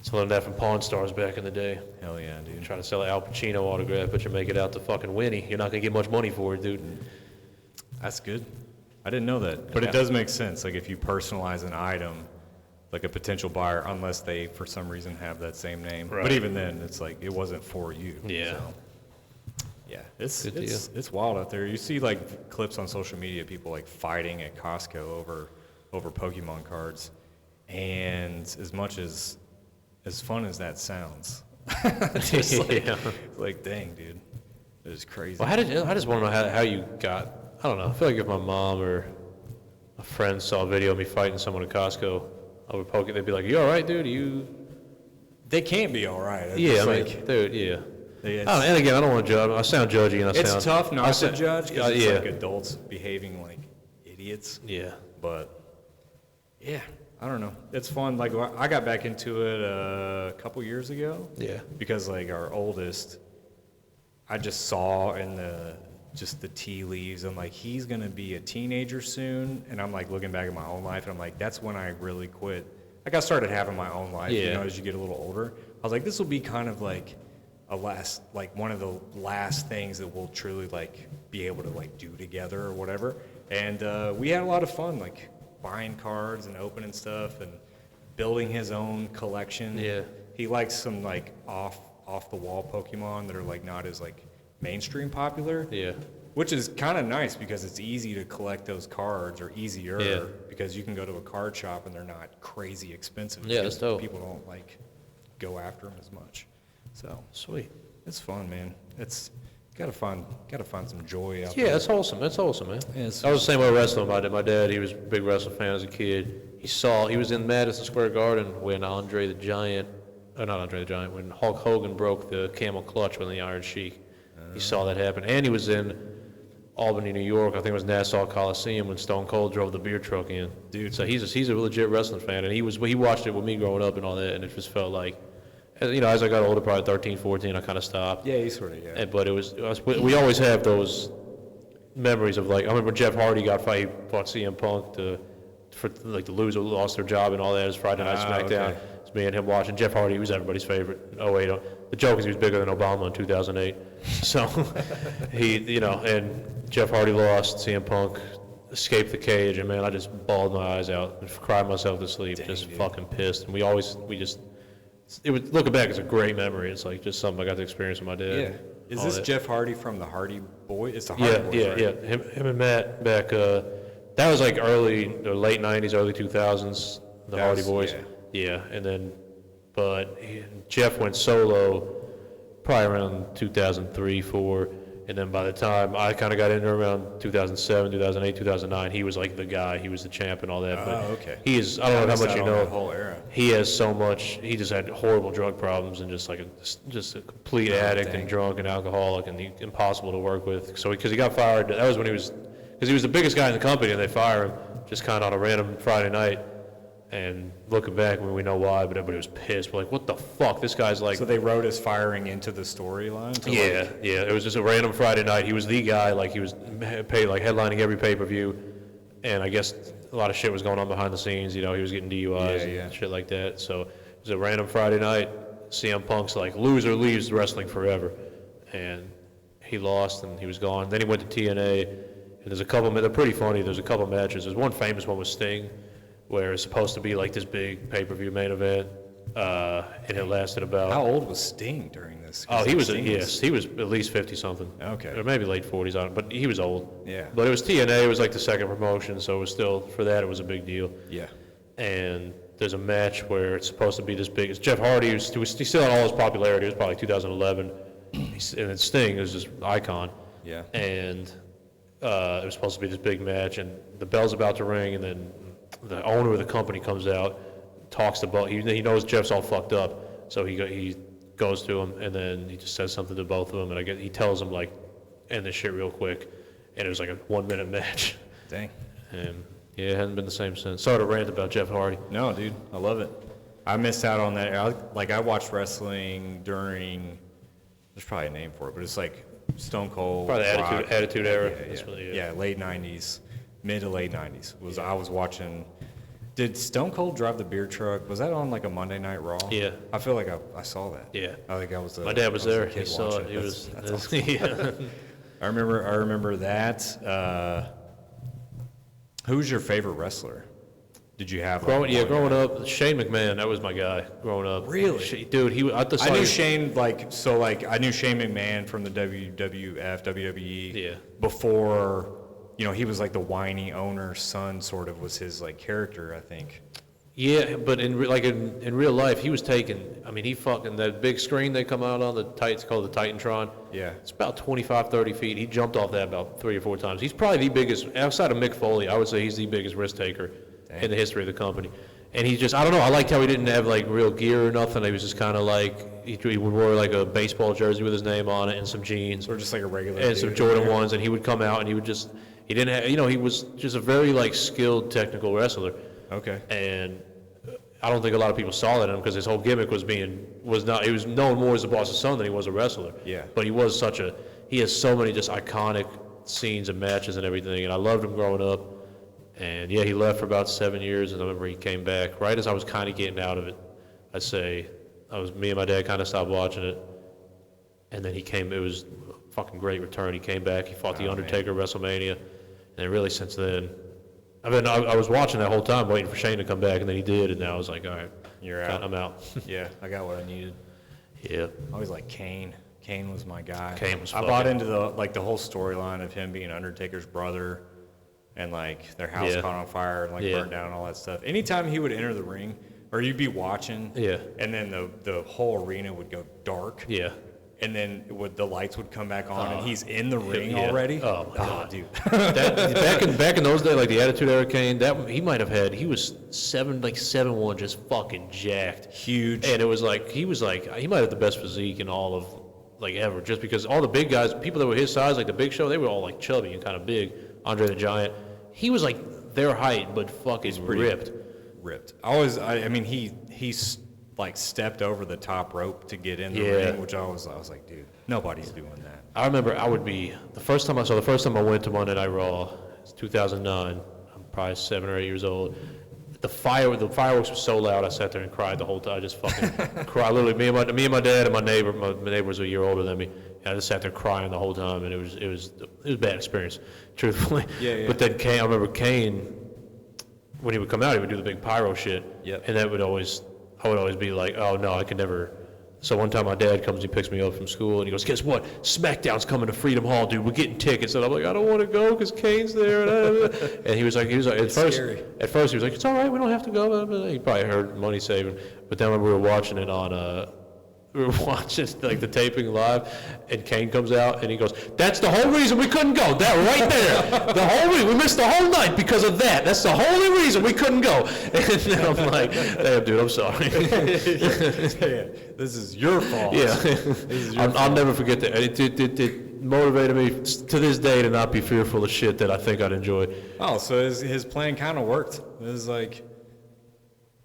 So I learned that from Pawn Stars back in the day. Hell yeah, dude. Try to sell an Al Pacino autograph, but you make it out to fucking Winnie. You're not gonna get much money for it, dude. That's good. I didn't know that, but it does make sense. Like if you personalize an item, like a potential buyer, unless they for some reason have that same name. Right. But even then, it's like it wasn't for you. Yeah. So. Yeah, it's wild out there. You see like clips on social media, people like fighting at Costco over Pokemon cards, and as much as fun as that sounds, like dang, dude, it is crazy. Well, I just want to know how you got. I don't know. I feel like if my mom or a friend saw a video of me fighting someone at Costco over Pokemon, they'd be like, "You all right, dude? They can't be all right. Yeah, I mean, dude, yeah. And again, I don't want to judge. I sound judgy, and it's tough not to judge because it's yeah. like adults behaving like idiots. Yeah. But yeah, I don't know. It's fun. Like I got back into it a couple years ago. Yeah. Because like our oldest, I just saw in the tea leaves. I'm like, he's gonna be a teenager soon, and I'm like looking back at my own life, and I'm like, that's when I really quit. Like I started having my own life. Yeah. You know, as you get a little older, I was like, this will be kind of like one of the last things that we'll truly like be able to like do together or whatever. And we had a lot of fun, like buying cards and opening stuff and building his own collection. Yeah. He likes some like off the wall Pokemon that are like not as like mainstream popular. Yeah. Which is kind of nice because it's easy to collect those cards, or easier. Yeah. Because you can go to a card shop and they're not crazy expensive. Yeah, that's dope. People don't like go after them as much. So Sweet. it's fun, man. It's gotta find some joy out Yeah, there. that's wholesome. That's wholesome, man. Yeah, I was the same way with wrestling. My dad, he was a big wrestling fan as a kid. He was in Madison Square Garden when when Hulk Hogan broke the camel clutch with the Iron Sheik. He saw that happen. And he was in Albany, New York. I think it was Nassau Coliseum when Stone Cold drove the beer truck in. Dude. So he's a legit wrestling fan, and he watched it with me growing up and all that, and it just felt like, you know, as I got older, probably 13, 14, I kind of stopped. Yeah, you sort of, yeah. But we always have those memories of, like, I remember Jeff Hardy fought CM Punk for the loser lost their job and all that. It was Friday Night SmackDown. Okay. It's me and him watching. Jeff Hardy, he was everybody's favorite in 08. The joke is he was bigger than Obama in 2008. So and Jeff Hardy lost, CM Punk escaped the cage, and man, I just bawled my eyes out and cried myself to sleep. Dang, just dude. Fucking pissed. And looking back, it's a great memory. It's like just something I got to experience with my dad. Yeah. Is this Jeff Hardy from the Hardy Boys? It's the Hardy Boys, right? Yeah. Him and Matt back, that was like late 90s, early 2000s, the Hardy Boys. Yeah. And then, Jeff went solo probably around 2003, 2004. And then by the time I kind of got into around 2007, 2008, 2009, he was like the guy. He was the champ and all that. But okay. He is, I don't know how much you know. That whole era. He has so much, he just had horrible drug problems and just a complete addict and drunk and alcoholic and impossible to work with. So because he got fired, that was when because he was the biggest guy in the company and they fired him just kind of on a random Friday night. And looking back, we know why, but everybody was pissed. We're like, what the fuck? This guy's like... So they wrote his firing into the storyline? Yeah. It was just a random Friday night. He was the guy, like he was paid, like headlining every pay-per-view. And I guess a lot of shit was going on behind the scenes. You know, he was getting DUIs and shit like that. So it was a random Friday night. CM Punk's like, loser leaves wrestling forever. And he lost and he was gone. Then he went to TNA. And there's a couple, they're pretty funny. There's a couple matches. There's one famous one with Sting, where it's supposed to be like this big pay-per-view main event, and it lasted about... How old was Sting during this? Oh, he was at least 50-something. Okay. Or maybe late 40s, but he was old. Yeah. But it was TNA, it was like the second promotion, so it was still, for that, it was a big deal. Yeah. And there's a match where it's supposed to be this big... It's Jeff Hardy, he still had all his popularity, it was probably 2011, and then Sting was this icon. Yeah. And it was supposed to be this big match, and the bell's about to ring, and then the owner of the company comes out, talks to both. He knows Jeff's all fucked up, so he goes to him, and then he just says something to both of them, and he tells them, like, end this shit real quick, and it was like a 1-minute match. Dang. And yeah, it hasn't been the same since. Sorry to rant about Jeff Hardy. No, dude, I love it. I missed out on that. I watched wrestling during, there's probably a name for it, but it's like Stone Cold. Probably the Attitude Era. Yeah, late 90s. mid to late 90s. I was watching. Did Stone Cold drive the beer truck? Was that on like a Monday Night Raw? Yeah. I feel like I saw that. Yeah. I think I was. My dad was there. He saw watching it. He was. That's awesome. Yeah. I remember that. Who's your favorite wrestler? Did you have? Growing up, Shane McMahon. That was my guy. Growing up, Really, dude. I knew Shane I knew Shane McMahon from the WWF, WWE. Yeah. Before, he was like the whiny owner's son, sort of was his like character, I think. Yeah, but in real life, he was taking. I mean, he fucking that big screen they come out on it's called the Titantron. Yeah. It's about 25, 30 feet. He jumped off that about 3 or 4 times. He's probably the biggest outside of Mick Foley. I would say he's the biggest risk taker in the history of the company. And he just, I don't know, I liked how he didn't have like real gear or nothing. He was just kind of like, he wore like a baseball jersey with his name on it and some jeans. Or just like a regular and some Jordan ones. And he would come out and he didn't have, he was just a very like skilled technical wrestler. Okay. And I don't think a lot of people saw that in him because his whole gimmick he was known more as the boss's son than he was a wrestler. Yeah. But he has so many just iconic scenes and matches and everything. And I loved him growing up. And yeah, he left for about 7 years, and I remember he came back right as I was kind of getting out of it. I'd say me and my dad kind of stopped watching it, and then he came. It was a fucking great return. He came back. He fought the Undertaker at WrestleMania, and really since then, I was watching that whole time, waiting for Shane to come back, and then he did, and now I was like, all right, you're out. I'm out. Yeah, I got what I needed. Yeah. I always like Kane. Kane was my guy. Kane was. I bought into the whole storyline of him being Undertaker's brother. And like their house caught on fire and like burned down and all that stuff. Anytime he would enter the ring, or you'd be watching, and then the whole arena would go dark, and then the lights would come back on, and he's in the ring already. Oh my God, dude! back in those days, like the Attitude Era Kane, he was 7'1", just fucking jacked, huge, and it was like he might have the best physique in all of like ever, just because all the big guys, people that were his size, like the Big Show, they were all like chubby and kind of big. Andre the Giant. He was like their height, but fucking ripped. I mean, he like stepped over the top rope to get in the ring, which I was like, dude, nobody's doing that. I remember the first time I went to Monday Night Raw, it's 2009. I'm probably 7 or 8 years old. The fireworks were so loud, I sat there and cried the whole time. I just fucking cried. Literally, me and my dad and my neighbor was a year older than me. And I just sat there crying the whole time, and it was a bad experience, truthfully. Yeah. But then I remember Kane, when he would come out, he would do the big pyro shit. Yep. And I would always be like, oh no, I could never. So one time my dad comes, he picks me up from school, and he goes, guess what? SmackDown's coming to Freedom Hall, dude. We're getting tickets. And I'm like, I don't want to go because Kane's there. And he was like, at first he was like, it's all right, we don't have to go. He probably heard money saving. But then when we were watching it we were watching like the taping live, and Kane comes out and he goes, that's the whole reason we couldn't go. That right there. The whole reason. We missed the whole night because of that. That's the only reason we couldn't go. And then I'm like, damn, dude, I'm sorry. This is your fault. Yeah. I'll never forget that. It motivated me to this day to not be fearful of shit that I think I'd enjoy. Oh, so his plan kind of worked. It was like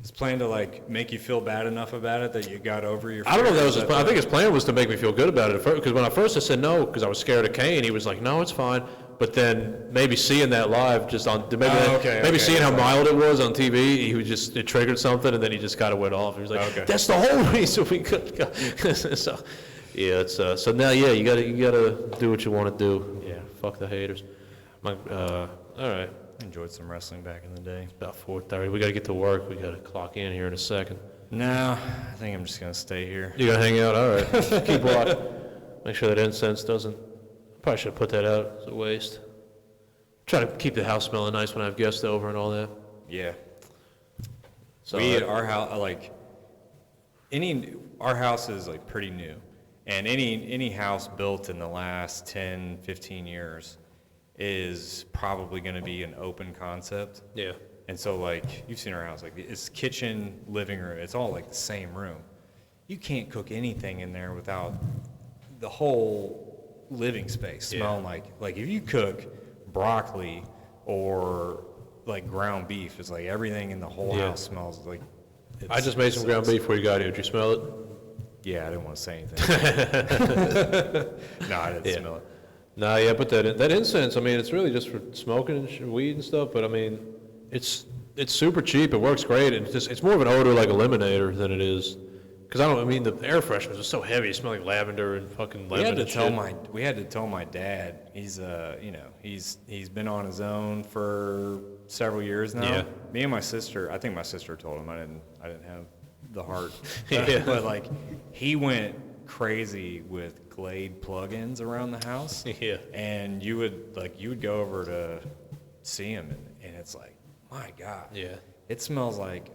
his plan to like make you feel bad enough about it that you got over your fear. I don't know if that was his plan. I think his plan was to make me feel good about it. Because when I said no, because I was scared of Kane, he was like, no, it's fine. But then maybe seeing that live, just on seeing how mild it was on TV, it triggered something, and then he just kind of went off. He was like, that's the whole reason we couldn't go. So yeah, it's so now you gotta do what you want to do. Yeah, fuck the haters. All right. I enjoyed some wrestling back in the day. It's about 4:30. We got to get to work. We got to clock in here in a second. No, I think I'm just going to stay here. You going to hang out? All right. Keep watching. Make sure that incense doesn't. Probably should have put that out. It's a waste. Try to keep the house smelling nice when I have guests over and all that. Yeah. So our house, our house is like pretty new. And any house built in the last 10, 15 years is probably going to be an open concept. Yeah. And so, like, you've seen our house, like, it's kitchen, living room, it's all, like, the same room. You can't cook anything in there without the whole living space smelling like, if you cook broccoli or, like, ground beef, it's like everything in the whole house smells like... I just made some ground beef before you got here. Did you smell it? Yeah, I didn't want to say anything. No, I didn't smell it. Nah, yeah, but that incense, I mean, it's really just for smoking and weed and stuff, but I mean, it's super cheap, it works great, and it's more of an odor like eliminator than it is, because I mean, the air fresheners are so heavy, it smells like lavender and fucking lemon and shit. We had to tell my dad, he's he's been on his own for several years now. Yeah. Me and my sister, I think my sister told him, I didn't have the heart. Yeah. But like, he went crazy with Glade plugins around the house. Yeah. And you would go over to see him, and it's like, my God. Yeah. It smells like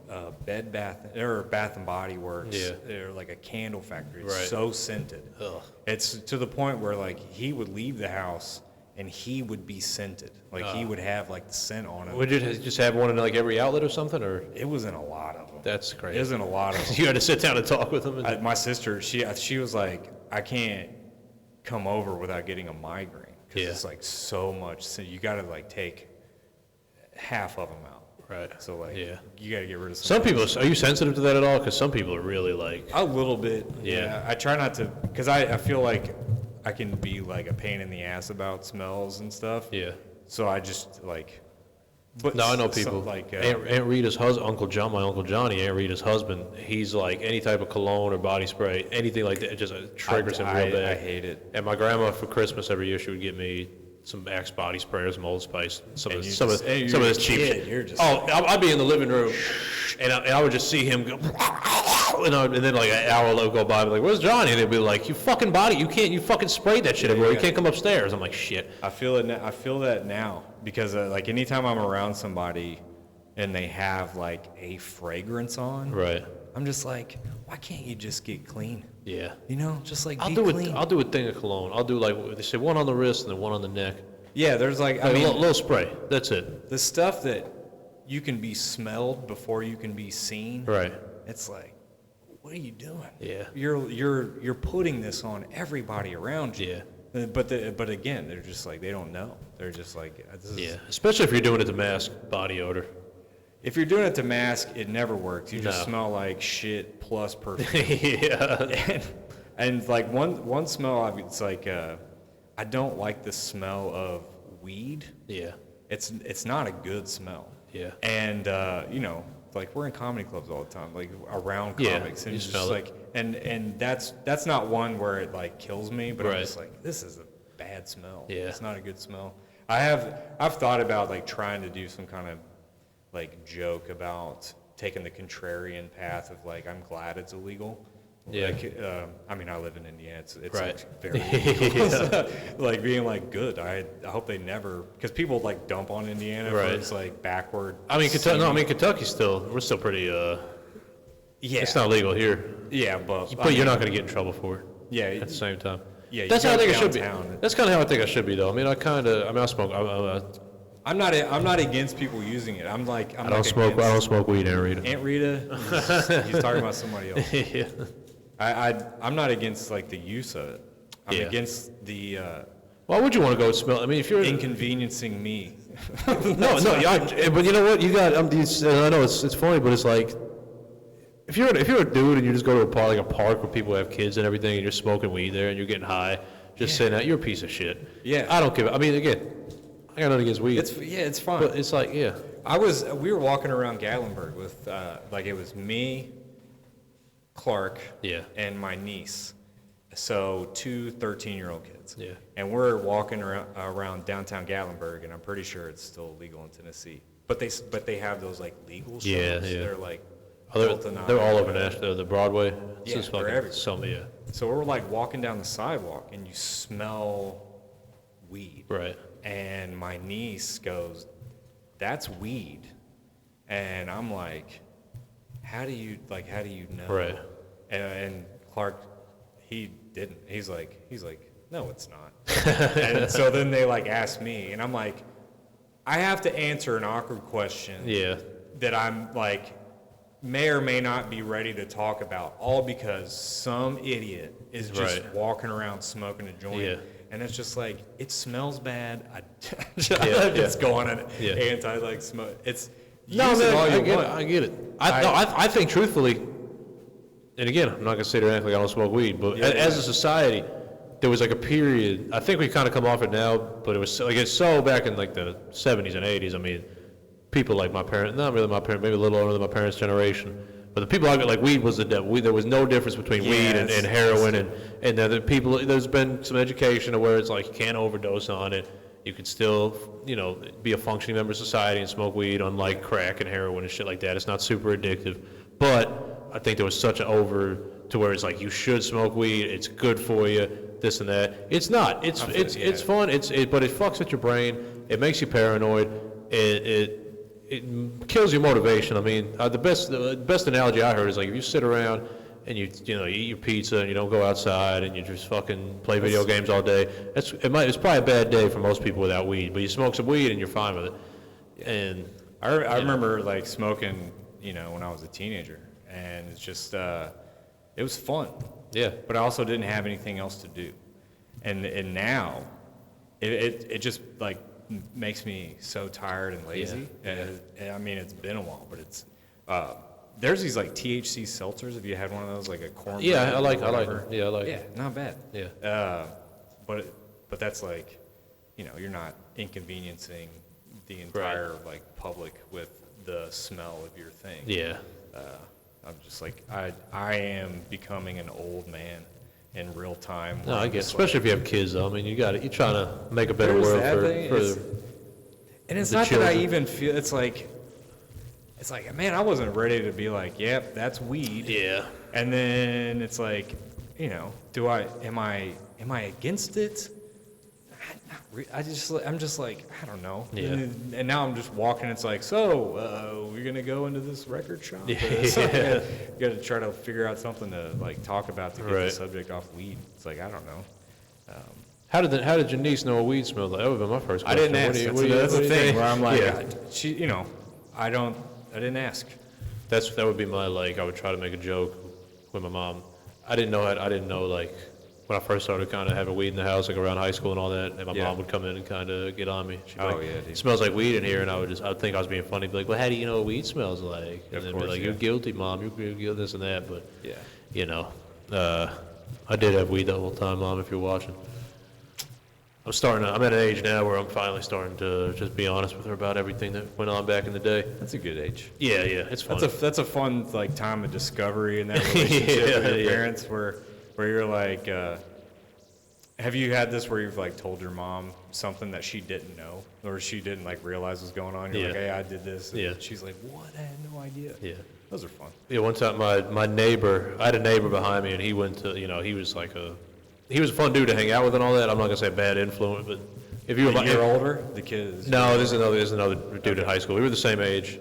Bath and Body Works. Yeah. Or like a candle factory. It's Right. so scented. Ugh. It's to the point where like he would leave the house and he would be scented. Like he would have like the scent on him. Would you just have one in like every outlet or something, or? It was in a lot of them. That's It crazy. was in a lot of them. You had to sit down and talk with them? My sister, she was like, I can't come over without getting a migraine because Yeah. it's like so much. So you got to like take half of them out. Right. So like, Yeah. you got to get rid of Some people, are you sensitive to that at all? Because some people are really like, A little bit. Yeah. I try not to, because I feel like I can be like a pain in the ass about smells and stuff. yeah. So I just like. But No, I know so, people. like Aunt Rita's husband, my Uncle Johnny, Aunt Rita's husband, he's like any type of cologne or body spray, anything like that, it just triggers him real bad. I hate it. And my grandma for Christmas every year, she would get me some Axe body spray or some Old Spice, some of this cheap shit. You're just I'd be in the living room, and I would just see him go, and then like an hour will go by, I'd be like, "Where's Johnny?" And they'd be like, "You fucking body, you fucking sprayed that shit everywhere. You can't come upstairs." I'm like, "Shit." I feel it. I feel that now because like anytime I'm around somebody, and they have like a fragrance on, Right. I'm just like, why can't you just get clean? Yeah. You know, just like I'll be do clean. I'll do a thing of cologne. I'll do like they say one on the wrist and then one on the neck. Yeah, there's like, I Like mean, a little spray. That's it. the stuff that you can be smelled before you can be seen. Right. It's like, what are you doing? Yeah. You're putting this on everybody around you. Yeah. But again, they're just like, they don't know. They're just like, this is, Yeah. Especially if you're doing it to mask body odor. If you're doing it to mask, it never works. You just No. smell like shit plus perfume. Yeah. and like one smell, it's like I don't like the smell of weed. Yeah. It's not a good smell. Yeah. And you know, like we're in comedy clubs all the time, like around Yeah, comics, and you it's just smell it. like, and that's not one where it like kills me, but I'm Right. just like, this is a bad smell. Yeah. It's not a good smell. I've thought about like trying to do some kind of like joke about taking the contrarian path of like, I'm glad it's illegal. Yeah. Like, I mean, I live in Indiana. It's Right. like very illegal. Like being like, good. I hope they never, because people like dump on Indiana Right. for its like backward. I mean, scene. Kentucky's we're still pretty, Yeah. it's not legal here. Yeah, but But you're not going to get in trouble for it. Yeah. At the same time. Yeah, you That's how I go think it should be. downtown. That's kind of how I think I should be, though. I mean, I smoke. I'm not against people using it. I'm I don't smoke weed, Aunt Rita. Aunt Rita, he's talking about somebody else. Yeah. I'm not against like the use of it. I'm Yeah. against the Why would you want to go smell? I mean, if you're inconveniencing me. yeah, but you know what? You got I know it's funny, but it's like if you're a dude and you just go to a park where people have kids and everything, and you're smoking weed there and you're getting high, just saying that, you're a piece of shit. Yeah. I don't give it. I mean, again, I got nothing against weed. It's fine. But it's like, yeah. We were walking around Gatlinburg with like it was me, Clark, Yeah. and my niece. So 2 13-year-old kids. Yeah. And we're walking around downtown Gatlinburg, and I'm pretty sure it's still legal in Tennessee. But they have those like legal shows. Yeah, yeah. They're like They're all over Nashville, the Broadway. It's Yeah, just they're fucking everywhere. So we're like walking down the sidewalk, and you smell weed. Right. And my niece goes, "That's weed," and I'm like, "How do you know?" Right. And Clark, he didn't. He's like, "No, it's not." And so then they like asked me, and I'm like, I have to answer an awkward question. Yeah. That I'm like, may or may not be ready to talk about, all because some idiot is just Right. walking around smoking a joint. Yeah. And it's just like, it smells bad. Yeah, Just go on an Yeah. anti smoke. It's No, use it man, all you want. I get it. I think truthfully, and again, I'm not gonna sit there and act like I don't smoke weed, but Yeah, as a society, there was like a period, I think we kind of come off it now, but it was like it's so back in like the 70s and 80s. I mean, people like my parents, not really my parents, maybe a little older than my parents' generation, but the people like weed was the devil. There was no difference between weed and heroin, and the people. There's been some education to where it's like you can't overdose on it. You could still, be a functioning member of society and smoke weed, unlike crack and heroin and shit like that. It's not super addictive, but I think there was such an over to where it's like you should smoke weed. It's good for you. This and that. It's not. It's fun. But it fucks with your brain. It makes you paranoid. It kills your motivation. I mean, the best analogy I heard is like if you sit around and you eat your pizza and you don't go outside and you just fucking play video games all day. It's probably a bad day for most people without weed. But you smoke some weed and you're fine with it. And I remember like smoking, when I was a teenager, and it's just it was fun. Yeah. But I also didn't have anything else to do. And now, it just, like, makes me so tired and lazy. Yeah. And, I mean, it's been a while, but it's... there's these, like, THC seltzers. Have you had one of those, like a corn? Yeah, I like them. Yeah, I like them. Yeah, not bad. Yeah. But that's, like, you're not inconveniencing the entire, like, public with the smell of your thing. Yeah. I'm just like, I am becoming an old man in real time. No, I guess, especially if you have kids, though. I mean, you're trying to make a better world for and it's not children. that I even feel, it's like, man, I wasn't ready to be like, yep, that's weed. Yeah. And then it's like, am I against it? I'm just like, I don't know. Yeah. And now I'm just walking. It's like, so we're gonna go into this record shop. Yeah. You got to try to figure out something to like talk about to get the Right. subject off weed. It's like, I don't know. How did your niece know what weed smelled like? That would have been my first I question. didn't ask. What do you- That's the thing where I'm like, Yeah. I didn't ask. That would be my, like, I would try to make a joke with my mom. I didn't know, like, when I first started kind of having weed in the house, like around high school and all that, and my Yeah. mom would come in and kind of get on me. She'd be like, yeah, dude. it smells like weed in here, and I would think I was being funny, be like, well, how do you know what weed smells like? And Of then course, be like, yeah. you're guilty, Mom, you're guilty, this and that, but, Yeah. I did have weed that whole time, Mom, if you're watching. I'm at an age now where I'm finally starting to just be honest with her about everything that went on back in the day. That's a good age. Yeah, it's fun. That's a fun like time of discovery in that relationship with your parents, where you're like, have you had this where you've like told your mom something that she didn't know or she didn't like realize was going on? You're like, hey, I did this. And Yeah. she's like, what? I had no idea. Yeah. Those are fun. Yeah, one time my neighbor, I had a neighbor behind me, and he went to, he was he was a fun dude to hang out with and all that. I'm not gonna say a bad influence, but if you were A year older, the kid is. No, there's another dude in high school. We were the same age,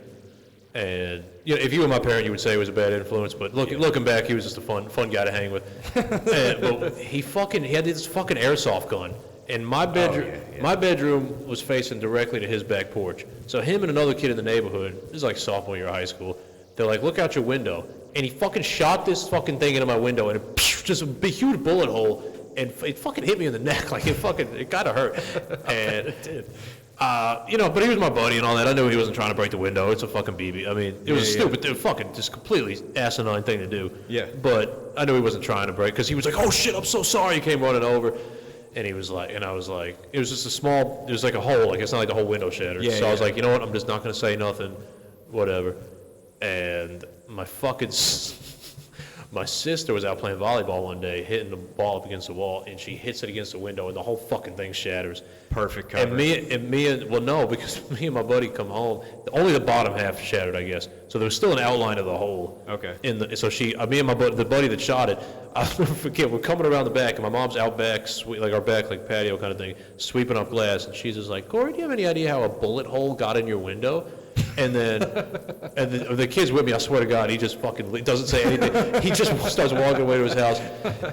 and if you were my parent, you would say he was a bad influence. But looking back, he was just a fun guy to hang with. But he had this fucking airsoft gun, and my bedroom was facing directly to his back porch. So him and another kid in the neighborhood, this is like sophomore year of high school. They're like, look out your window, and he fucking shot this fucking thing into my window, and it just a big huge bullet hole. And it fucking hit me in the neck, like it kind of hurt. And It did. but he was my buddy and all that. I knew he wasn't trying to break the window. It's a fucking BB. I mean, it was stupid, fucking just completely asinine thing to do. Yeah. But I knew he wasn't trying to break, because he was like, oh shit, I'm so sorry. He came running over. And he was like, and I was like, it was just it was like a hole, like it's not like the whole window shattered. Yeah, so I was yeah. like, you know what, I'm just not going to say nothing, whatever. And my fucking... My sister was out playing volleyball one day, hitting the ball up against the wall, and she hits it against the window, and the whole fucking thing shatters. Perfect cover. Because me and my buddy come home, only the bottom half shattered, I guess. So there was still an outline of the hole. Okay. Me and the buddy that shot it, I'll never forget, we're coming around the back, and my mom's out back, like our back, like patio kind of thing, sweeping up glass, and she's just like, Cory, do you have any idea how a bullet hole got in your window? And then, the kid's with me, I swear to God, he just fucking doesn't say anything. He just starts walking away to his house.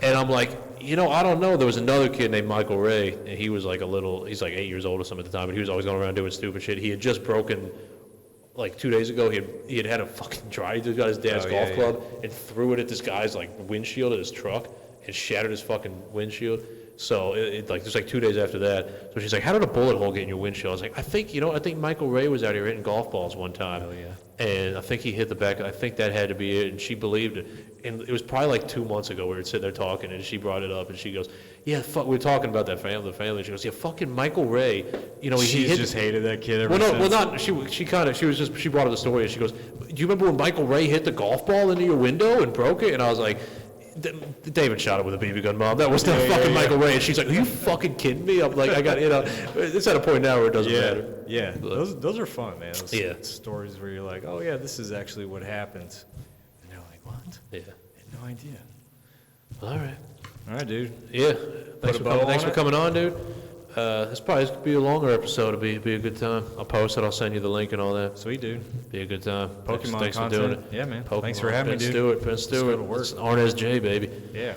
And I'm like, I don't know. There was another kid named Michael Ray, and he was like he's like 8 years old or something at the time, but he was always going around doing stupid shit. He had just broken, like 2 days ago, he had a fucking he just got his dad's golf club and threw it at this guy's like windshield of his truck and shattered his fucking windshield. So it was like 2 days after that. So she's like, how did a bullet hole get in your windshield? I was like, I think Michael Ray was out here hitting golf balls one time. Oh, yeah. And I think he hit the back. I think that had to be it. And she believed it. and it was probably like 2 months ago. We were sitting there talking, and she brought it up, and she goes, "Yeah, fuck." We were talking about that family, the family. She goes, "Yeah, fucking Michael Ray." You know, he just hated that kid ever well, no, since. well, not she brought up the story, and she goes, "Do you remember when Michael Ray hit the golf ball into your window and broke it?" And I was like, David shot it with a BB gun, Mom. That was not fucking Michael Ray. And she's like, "Are you fucking kidding me?" I'm like, I got, it's at a point now where it doesn't matter. Yeah, those are fun, man. Those Yeah. stories where you're like, oh yeah, this is actually what happened. And they're like, what? Yeah. I had no idea. All right. All right, dude. Yeah. Put a bow on Thanks for it. coming on, dude. This probably could be a longer episode. It'll be a good time. I'll post it. I'll send you the link and all that. Sweet, dude. Be a good time. Pokemon thanks content. for doing it. Yeah, man. Pokemon. Thanks for having me, dude. Ben Stewart. Let's go to work. It's Arnez J, baby. Yeah.